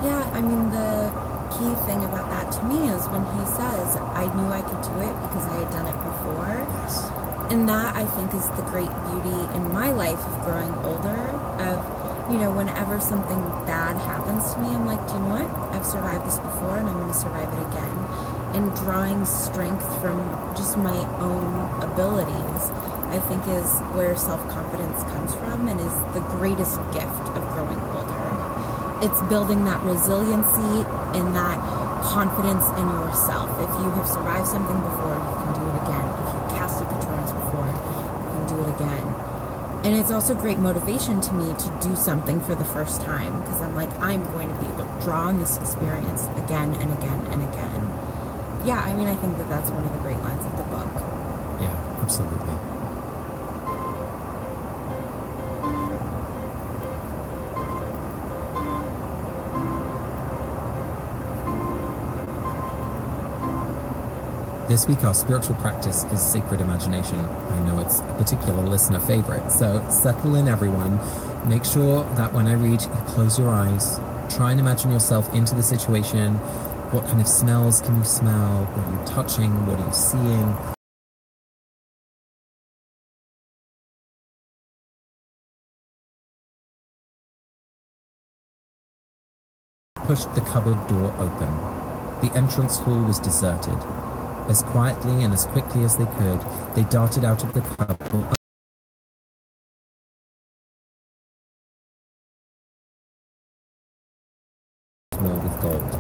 Yeah, I mean, the key thing about that to me is when he says, I knew I could do it because I had done it before. Yes. And that, I think, is the great beauty in my life of growing older, of, you know, whenever something bad happens to me, I'm like, do you know what? I've survived this before and I'm going to survive it again. And drawing strength from just my own abilities, I think, is where self-confidence comes from and is the greatest gift of growing older. It's building that resiliency and that confidence in yourself. If you have survived something before, you can do it again. If you cast a Patronus before, you can do it again. And it's also great motivation to me to do something for the first time, because I'm like, I'm going to be able to draw on this experience again and again and again. Yeah, I mean, I think that that's one of the great lines of the book. Yeah, absolutely. This week our spiritual practice is sacred imagination. I know it's a particular listener favorite, so settle in everyone. Make sure that when I read, you close your eyes. Try and imagine yourself into the situation. What kind of smells can you smell? What are you touching? What are you seeing? Pushed the cupboard door open. The entrance hall was deserted. As quietly and as quickly as they could, they darted out of the cupboard. With gold.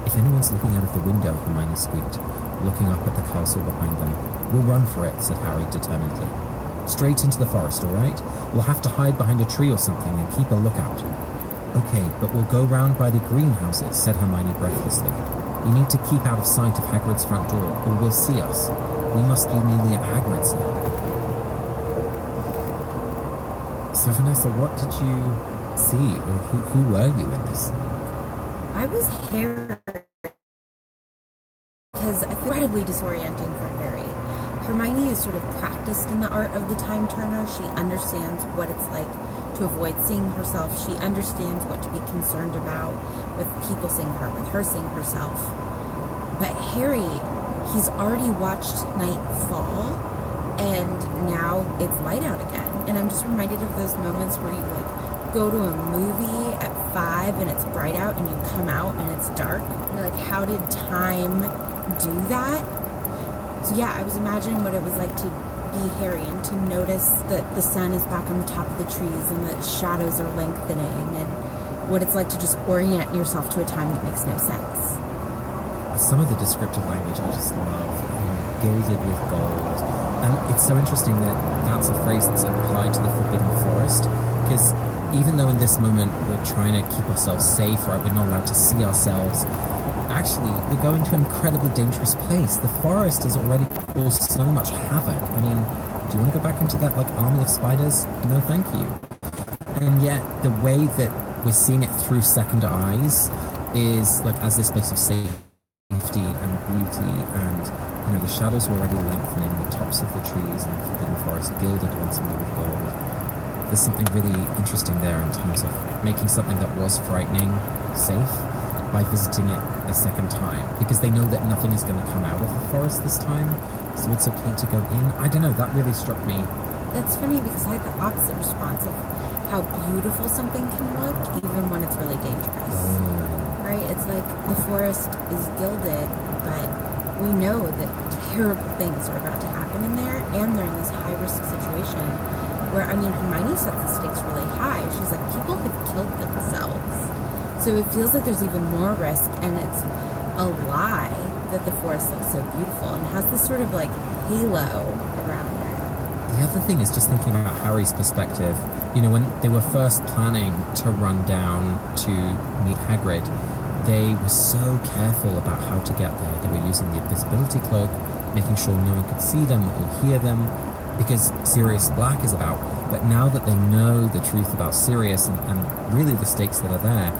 If anyone's looking out of the window, Hermione squeaked, looking up at the castle behind them. We'll run for it, said Harry determinedly. Straight into the forest, all right? We'll have to hide behind a tree or something and keep a lookout. Okay, but we'll go round by the greenhouses, said Hermione breathlessly. We need to keep out of sight of Hagrid's front door, or we'll see us. We must be nearly at Hagrid's now. So, Vanessa, what did you see, or who were you in this? I was Harry, because it's incredibly disorienting for Harry. Hermione is sort of practiced in the art of the time turner. She understands what it's like to avoid seeing herself. She understands what to be concerned about with people seeing her, with her seeing herself. But Harry, he's already watched night fall, and now it's light out again. And I'm just reminded of those moments where you like go to a movie at 5 and it's bright out, and you come out and it's dark. You're like, how did time do that? So yeah, I was imagining what it was like to be Harry and to notice that the sun is back on the top of the trees and that shadows are lengthening, and what it's like to just orient yourself to a time that makes no sense. Some of the descriptive language I just love, gilded with gold. And it's so interesting that that's a phrase that's applied to the Forbidden Forest, because even though in this moment we're trying to keep ourselves safe, right, we're not allowed to see ourselves, actually we're going to an incredibly dangerous place. The forest has already caused so much havoc. I mean, do you want to go back into that like army of spiders? No thank you. And yet the way that we're seeing it through second eyes is like as this place of safety and beauty, and you know the shadows are already lengthening the tops of the trees and the Forbidden Forest gilded once more with gold. There's something really interesting there in terms of making something that was frightening safe, by visiting it a second time, because they know that nothing is going to come out of the forest this time, so it's okay to go in. I don't know, that really struck me. That's funny because I had the opposite response of how beautiful something can look even when it's really dangerous. Right? It's like the forest is gilded, but we know that terrible things are about to happen in there, and they're in this high-risk situation where, I mean, Hermione sets the stakes really high. She's like, people have killed themselves. So it feels like there's even more risk, and it's a lie that the forest looks so beautiful and has this sort of like halo around it. The other thing is just thinking about Harry's perspective. You know, when they were first planning to run down to meet Hagrid, they were so careful about how to get there. They were using the invisibility cloak, making sure no one could see them or hear them, because Sirius Black is about. But now that they know the truth about Sirius and really the stakes that are there,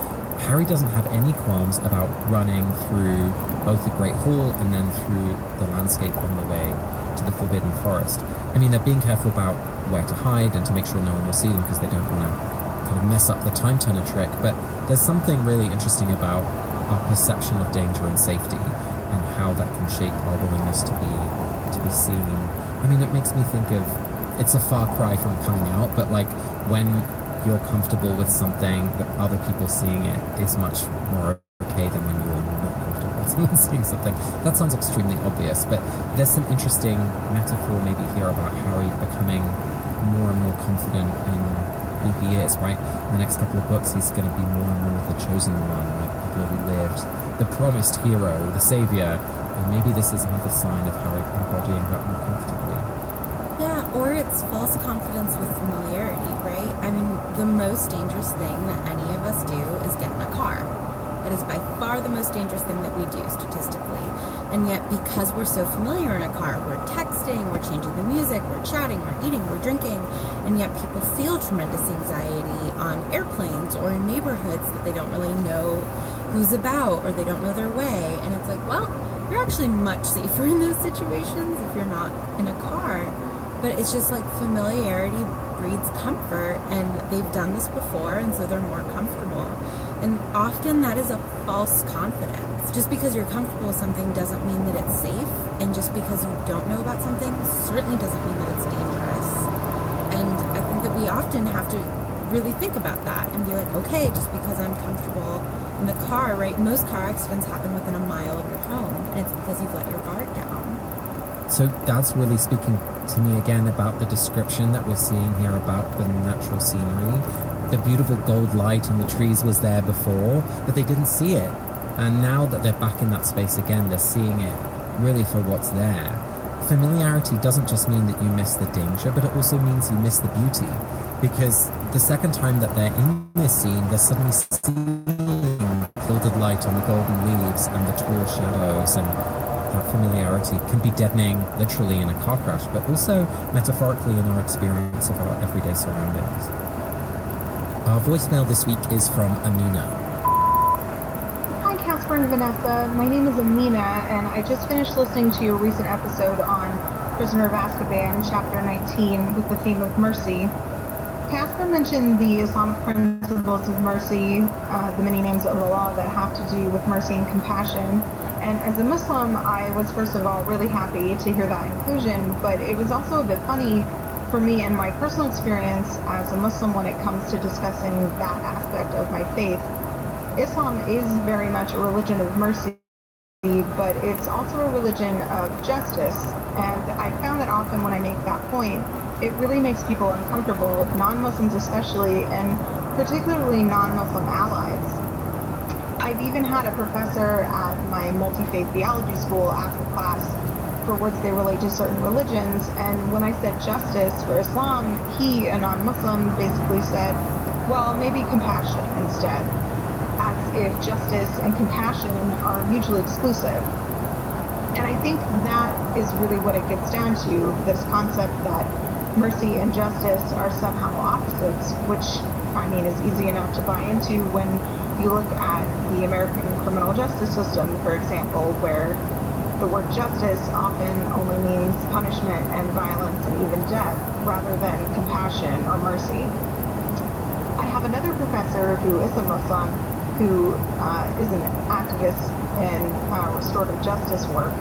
Harry doesn't have any qualms about running through both the Great Hall and then through the landscape on the way to the Forbidden Forest. I mean, they're being careful about where to hide and to make sure no one will see them because they don't want to kind of mess up the time turner trick. But there's something really interesting about our perception of danger and safety and how that can shape our willingness to be seen. I mean, it makes me think of, it's a far cry from coming out, but like when you're comfortable with something, that other people seeing it is much more okay than when you're not comfortable with someone seeing something. That sounds extremely obvious, but there's some interesting metaphor maybe here about Harry becoming more and more confident in who he is, right? In the next couple of books, he's going to be more and more the chosen one, like people who lived, the promised hero, the savior, and maybe this is another sign of Harry embodying that more comfortably. Yeah, or it's false confidence with familiarity, right? I mean, the most dangerous thing that any of us do is get in a car. That is by far the most dangerous thing that we do statistically. And yet, because we're so familiar in a car, we're texting, we're changing the music, we're chatting, we're eating, we're drinking, and yet people feel tremendous anxiety on airplanes or in neighborhoods that they don't really know who's about or they don't know their way. And it's like, well, you're actually much safer in those situations if you're not in a car. But it's just like familiarity breeds comfort, and they've done this before, and so they're more comfortable. And often that is a false confidence. Just because you're comfortable with something doesn't mean that it's safe, and just because you don't know about something certainly doesn't mean that it's dangerous. And I think that we often have to really think about that and be like, okay, just because I'm comfortable in the car, right? Most car accidents happen within a mile of your home, and it's because you've let your guard down. So that's really speaking to me again about the description that we're seeing here about the natural scenery. The beautiful gold light on the trees was there before, but they didn't see it. And now that they're back in that space again, they're seeing it really for what's there. Familiarity doesn't just mean that you miss the danger, but it also means you miss the beauty. Because the second time that they're in this scene, they're suddenly seeing gilded light on the golden leaves and the tall shadows, and that familiarity can be deadening literally in a car crash, but also metaphorically in our experience of our everyday surroundings. Our voicemail this week is from Amina. Hi Casper and Vanessa, my name is Amina, and I just finished listening to your recent episode on Prisoner of Azkaban, Chapter 19, with the theme of mercy. Casper mentioned the Islamic principles of mercy, the many names of Allah that have to do with mercy and compassion. And as a Muslim, I was first of all really happy to hear that inclusion, but it was also a bit funny for me and my personal experience as a Muslim when it comes to discussing that aspect of my faith. Islam is very much a religion of mercy, but it's also a religion of justice. And I found that often when I make that point, it really makes people uncomfortable, non-Muslims especially, and particularly non-Muslim allies. I've even had a professor at my multi-faith theology school ask the class for words they relate to certain religions, and when I said justice for Islam, he, a non-Muslim, basically said, well, maybe compassion instead, as if justice and compassion are mutually exclusive. And I think that is really what it gets down to, this concept that mercy and justice are somehow opposites, which, I mean, is easy enough to buy into when you look at the American criminal justice system, for example, where the word justice often only means punishment and violence and even death, rather than compassion or mercy. I have another professor who is a Muslim who is an activist in restorative justice work,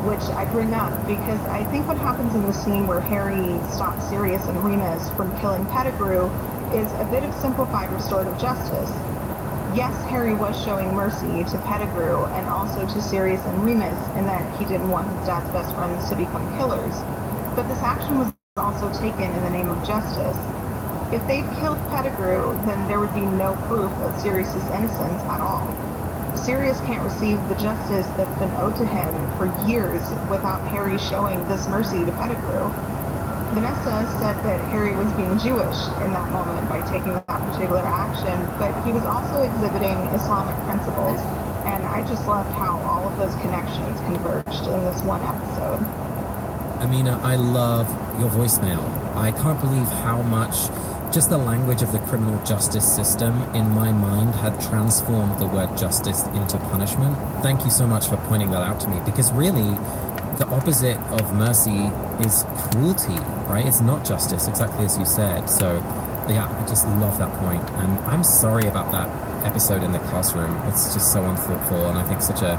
which I bring up because I think what happens in the scene where Harry stops Sirius and Remus from killing Pettigrew is a bit of simplified restorative justice. Yes, Harry was showing mercy to Pettigrew and also to Sirius and Remus in that he didn't want his dad's best friends to become killers, but this action was also taken in the name of justice. If they'd killed Pettigrew, then there would be no proof of Sirius's innocence at all. Sirius can't receive the justice that's been owed to him for years without Harry showing this mercy to Pettigrew. Vanessa said that Harry was being Jewish in that moment by taking that particular action, but he was also exhibiting Islamic principles, and I just loved how all of those connections converged in this one episode. Amina, I love your voicemail. I can't believe how much just the language of the criminal justice system in my mind had transformed the word justice into punishment. Thank you so much for pointing that out to me, because really the opposite of mercy is cruelty, right? It's not justice, exactly as you said. So yeah, I just love that point. And I'm sorry about that episode in the classroom. It's just so unthoughtful, and I think such a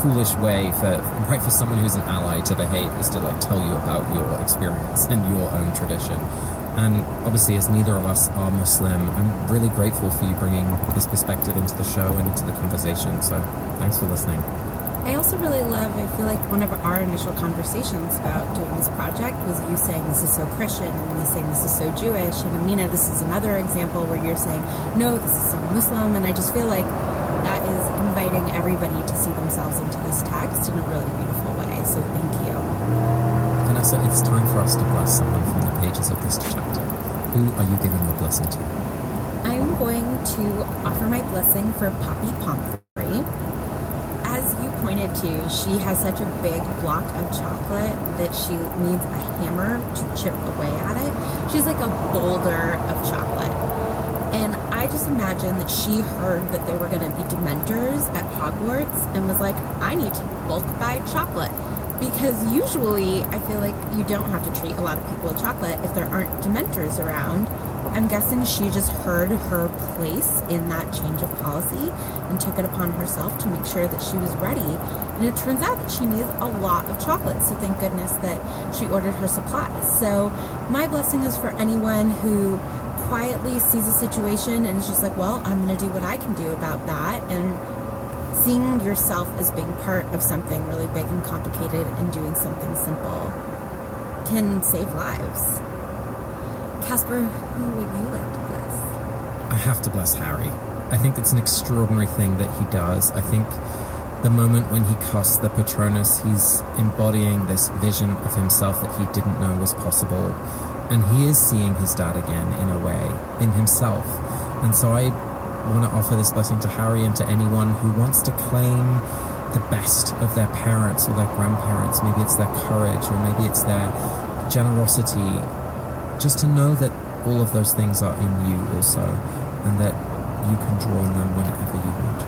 foolish way for someone who's an ally to behave is to like tell you about your experience and your own tradition. And obviously, as neither of us are Muslim, I'm really grateful for you bringing this perspective into the show and into the conversation. So thanks for listening. I also really love, I feel like one of our initial conversations about doing this project was you saying this is so Christian and me saying this is so Jewish. And Amina, this is another example where you're saying, no, this is so Muslim. And I just feel like that is inviting everybody to see themselves into this text in a really beautiful way. So thank you. Vanessa, it's time for us to bless someone from the pages of this chapter. Who are you giving your blessing to? I'm going to offer my blessing for Poppy Pomfrey. As you pointed to, she has such a big block of chocolate that she needs a hammer to chip away at it. She's like a boulder of chocolate. And I just imagine that she heard that there were going to be Dementors at Hogwarts and was like, I need to bulk buy chocolate. Because usually I feel like you don't have to treat a lot of people with chocolate if there aren't Dementors around. I'm guessing she just heard her place in that change of policy and took it upon herself to make sure that she was ready. And it turns out that she needs a lot of chocolate, so thank goodness that she ordered her supplies. So my blessing is for anyone who quietly sees a situation and is just like, well, I'm going to do what I can do about that. And seeing yourself as being part of something really big and complicated and doing something simple can save lives. Casper, who would you like to bless? I have to bless Harry. I think it's an extraordinary thing that he does. I think the moment when he casts the Patronus, he's embodying this vision of himself that he didn't know was possible. And he is seeing his dad again, in a way, in himself. And so I want to offer this blessing to Harry and to anyone who wants to claim the best of their parents or their grandparents. Maybe it's their courage, or maybe it's their generosity. Just to know that all of those things are in you also, and that you can draw on them whenever you want.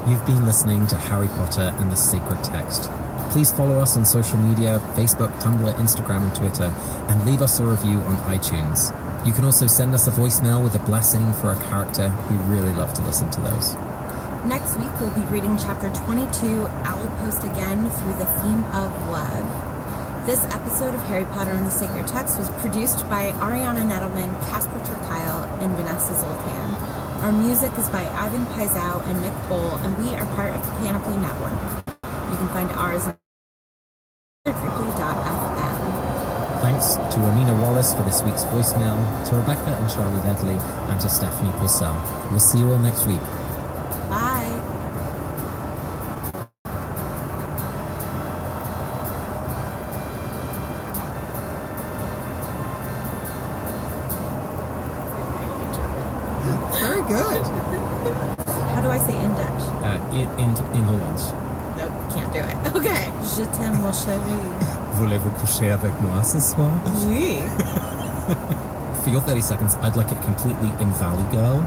You've been listening to Harry Potter and the Sacred Text. Please follow us on social media, Facebook, Tumblr, Instagram, and Twitter, and leave us a review on iTunes. You can also send us a voicemail with a blessing for a character. We really love to listen to those. Next week, we'll be reading chapter 22, Owl Post Again, through the theme of love. This episode of Harry Potter and the Sacred Text was produced by Ariana Nettleman, Casper ter Kuile, and Vanessa Zoltan. Our music is by Ivan Paisau and Nick Bowl, and we are part of the Panoply Network. You can find ours at Ripley.fm. Thanks to Amina Wallace for this week's voicemail, to Rebecca and Charlie Ledley, and to Stephanie Purcell. We'll see you all next week. Bye. Very good. How do I say in Dutch? In Hollands. Nope, can't do it. Okay. Je t'aime, mon chéri. Voulez-vous coucher avec moi ce soir? Oui. For your 30 seconds, I'd like it completely in Valley Girl.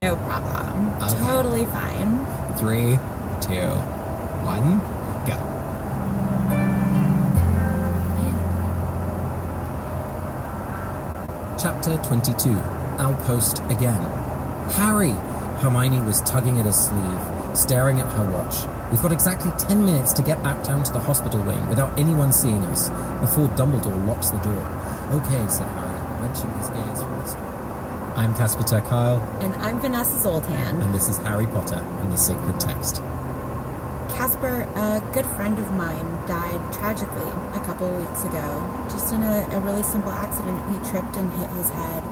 No problem. Okay. Totally fine. 3, 2, 1. Go. Chapter 22. Outpost again. Harry! Hermione was tugging at his sleeve, staring at her watch. We've got exactly 10 minutes to get back down to the hospital wing without anyone seeing us, before Dumbledore locks the door. Okay, said Harry, wrenching his gaze from the screen. I'm Casper ter Kuile. And I'm Vanessa Zoltan. And this is Harry Potter and the Sacred Text. Casper, a good friend of mine, died tragically a couple of weeks ago. Just in a really simple accident. He tripped and hit his head.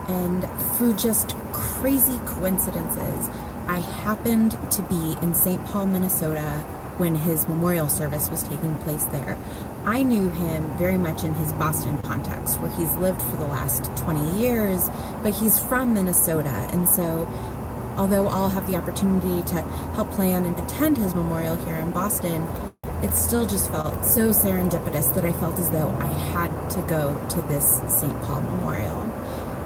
And through just crazy coincidences, I happened to be in St. Paul, Minnesota when his memorial service was taking place there. I knew him very much in his Boston context, where he's lived for the last 20 years, but he's from Minnesota. And so, although I'll have the opportunity to help plan and attend his memorial here in Boston, it still just felt so serendipitous that I felt as though I had to go to this St. Paul memorial.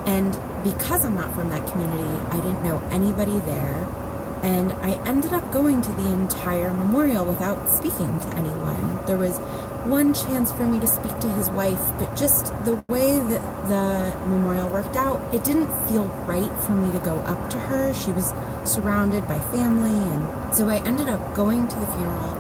And because I'm not from that community, I didn't know anybody there, and I ended up going to the entire memorial without speaking to anyone. There was one chance for me to speak to his wife, but just the way that the memorial worked out, it didn't feel right for me to go up to her. She was surrounded by family, and so I ended up going to the funeral,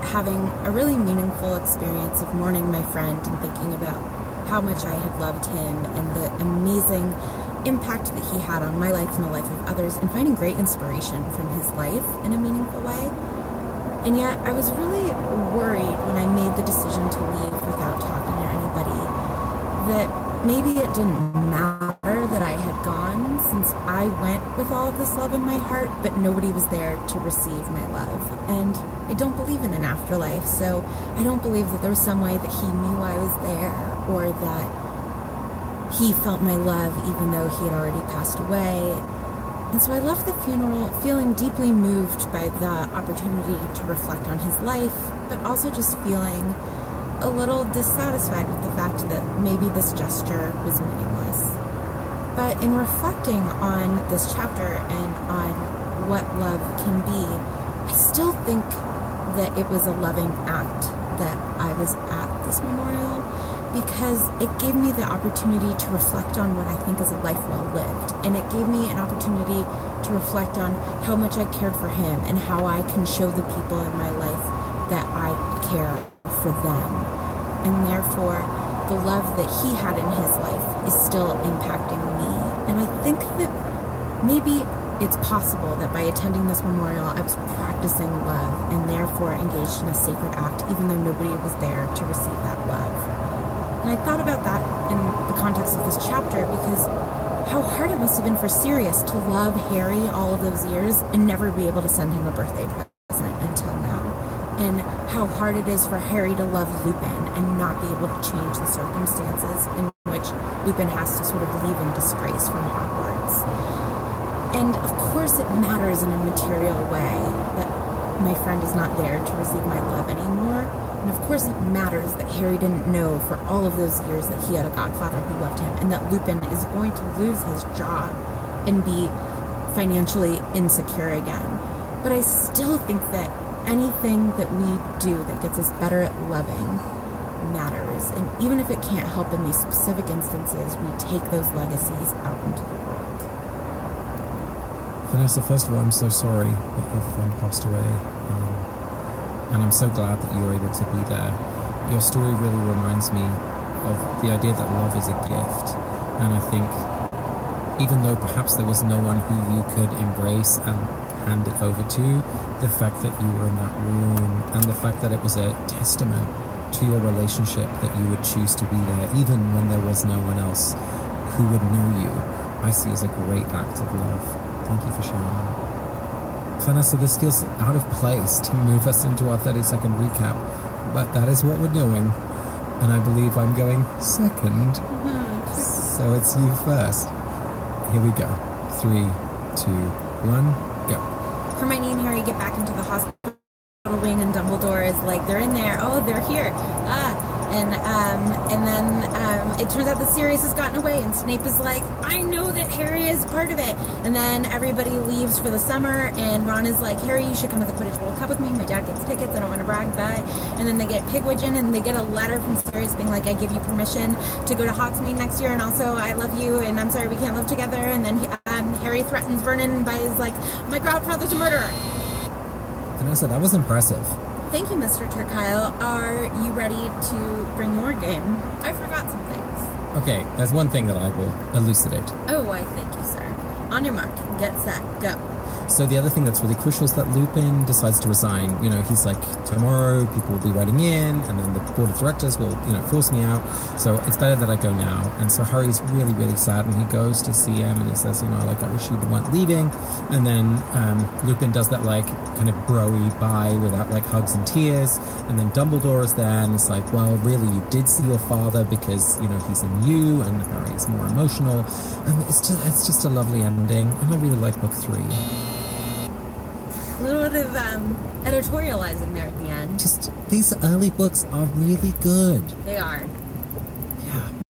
having a really meaningful experience of mourning my friend and thinking about how much I had loved him and the amazing impact that he had on my life and the life of others, and finding great inspiration from his life in a meaningful way. And yet I was really worried when I made the decision to leave without talking to anybody that maybe it didn't matter that I had gone, since I went with all of this love in my heart, but nobody was there to receive my love. And I don't believe in an afterlife, so I don't believe that there was some way that he knew I was there, or that he felt my love even though he had already passed away. And so I left the funeral feeling deeply moved by the opportunity to reflect on his life, but also just feeling a little dissatisfied with the fact that maybe this gesture was meaningless. But in reflecting on this chapter and on what love can be, I still think that it was a loving act that I was at this memorial, because it gave me the opportunity to reflect on what I think is a life well lived. And it gave me an opportunity to reflect on how much I cared for him and how I can show the people in my life that I care for them. And therefore, the love that he had in his life is still impacting me. And I think that maybe it's possible that by attending this memorial, I was practicing love and therefore engaged in a sacred act, even though nobody was there to receive that love. And I thought about that in the context of this chapter, because how hard it must have been for Sirius to love Harry all of those years and never be able to send him a birthday present until now. And how hard it is for Harry to love Lupin and not be able to change the circumstances in which Lupin has to sort of leave in disgrace from Hogwarts. And of course it matters in a material way that my friend is not there to receive my love anymore. And of course it matters that Harry didn't know for all of those years that he had a godfather who loved him, and that Lupin is going to lose his job and be financially insecure again. But I still think that anything that we do that gets us better at loving matters. And even if it can't help in these specific instances, we take those legacies out into the world. Vanessa, first of all, I'm so sorry that your friend passed away. And I'm so glad that you were able to be there. Your story really reminds me of the idea that love is a gift. And I think even though perhaps there was no one who you could embrace and hand it over to, the fact that you were in that room and the fact that it was a testament to your relationship that you would choose to be there, even when there was no one else who would know you, I see as a great act of love. Thank you for sharing. Vanessa, this feels out of place to move us into our 30-second recap, but that is what we're doing. And I believe I'm going second. So it's you first. Here we go. 3, 2, 1, go. Hermione and Harry get back into the hospital wing, and Dumbledore is like, they're in there. Oh, they're here. And then it turns out the Sirius has gotten away, and Snape is like, I know that Harry is part of it. And then everybody leaves for the summer, and Ron is like, Harry, you should come to the Quidditch World Cup with me. My dad gets tickets. I don't want to brag, but. And then they get Pigwidgeon, and they get a letter from Sirius being like, I give you permission to go to Hogsmeade next year, and also I love you, and I'm sorry we can't live together. And then Harry threatens Vernon by his like, my godfather's a murderer. Vanessa, that was impressive. Thank you, Mr. Turkile. Are you ready to bring your game? I forgot some things. Okay, there's one thing that I will elucidate. Oh, why, thank you, sir. On your mark, get set, go. So the other thing that's really crucial is that Lupin decides to resign. You know, he's like, tomorrow people will be writing in, and then the board of directors will, force me out. So it's better that I go now. And so Harry's really, really sad, and he goes to see him, and he says, I wish you weren't leaving. And then Lupin does that, kind of bro-y bye without, hugs and tears. And then Dumbledore is there, and it's like, well, really, you did see your father because, he's in you, and Harry's more emotional. And it's just a lovely ending, and I really like book 3. A little bit of editorializing there at the end. Just, these early books are really good. They are. Yeah.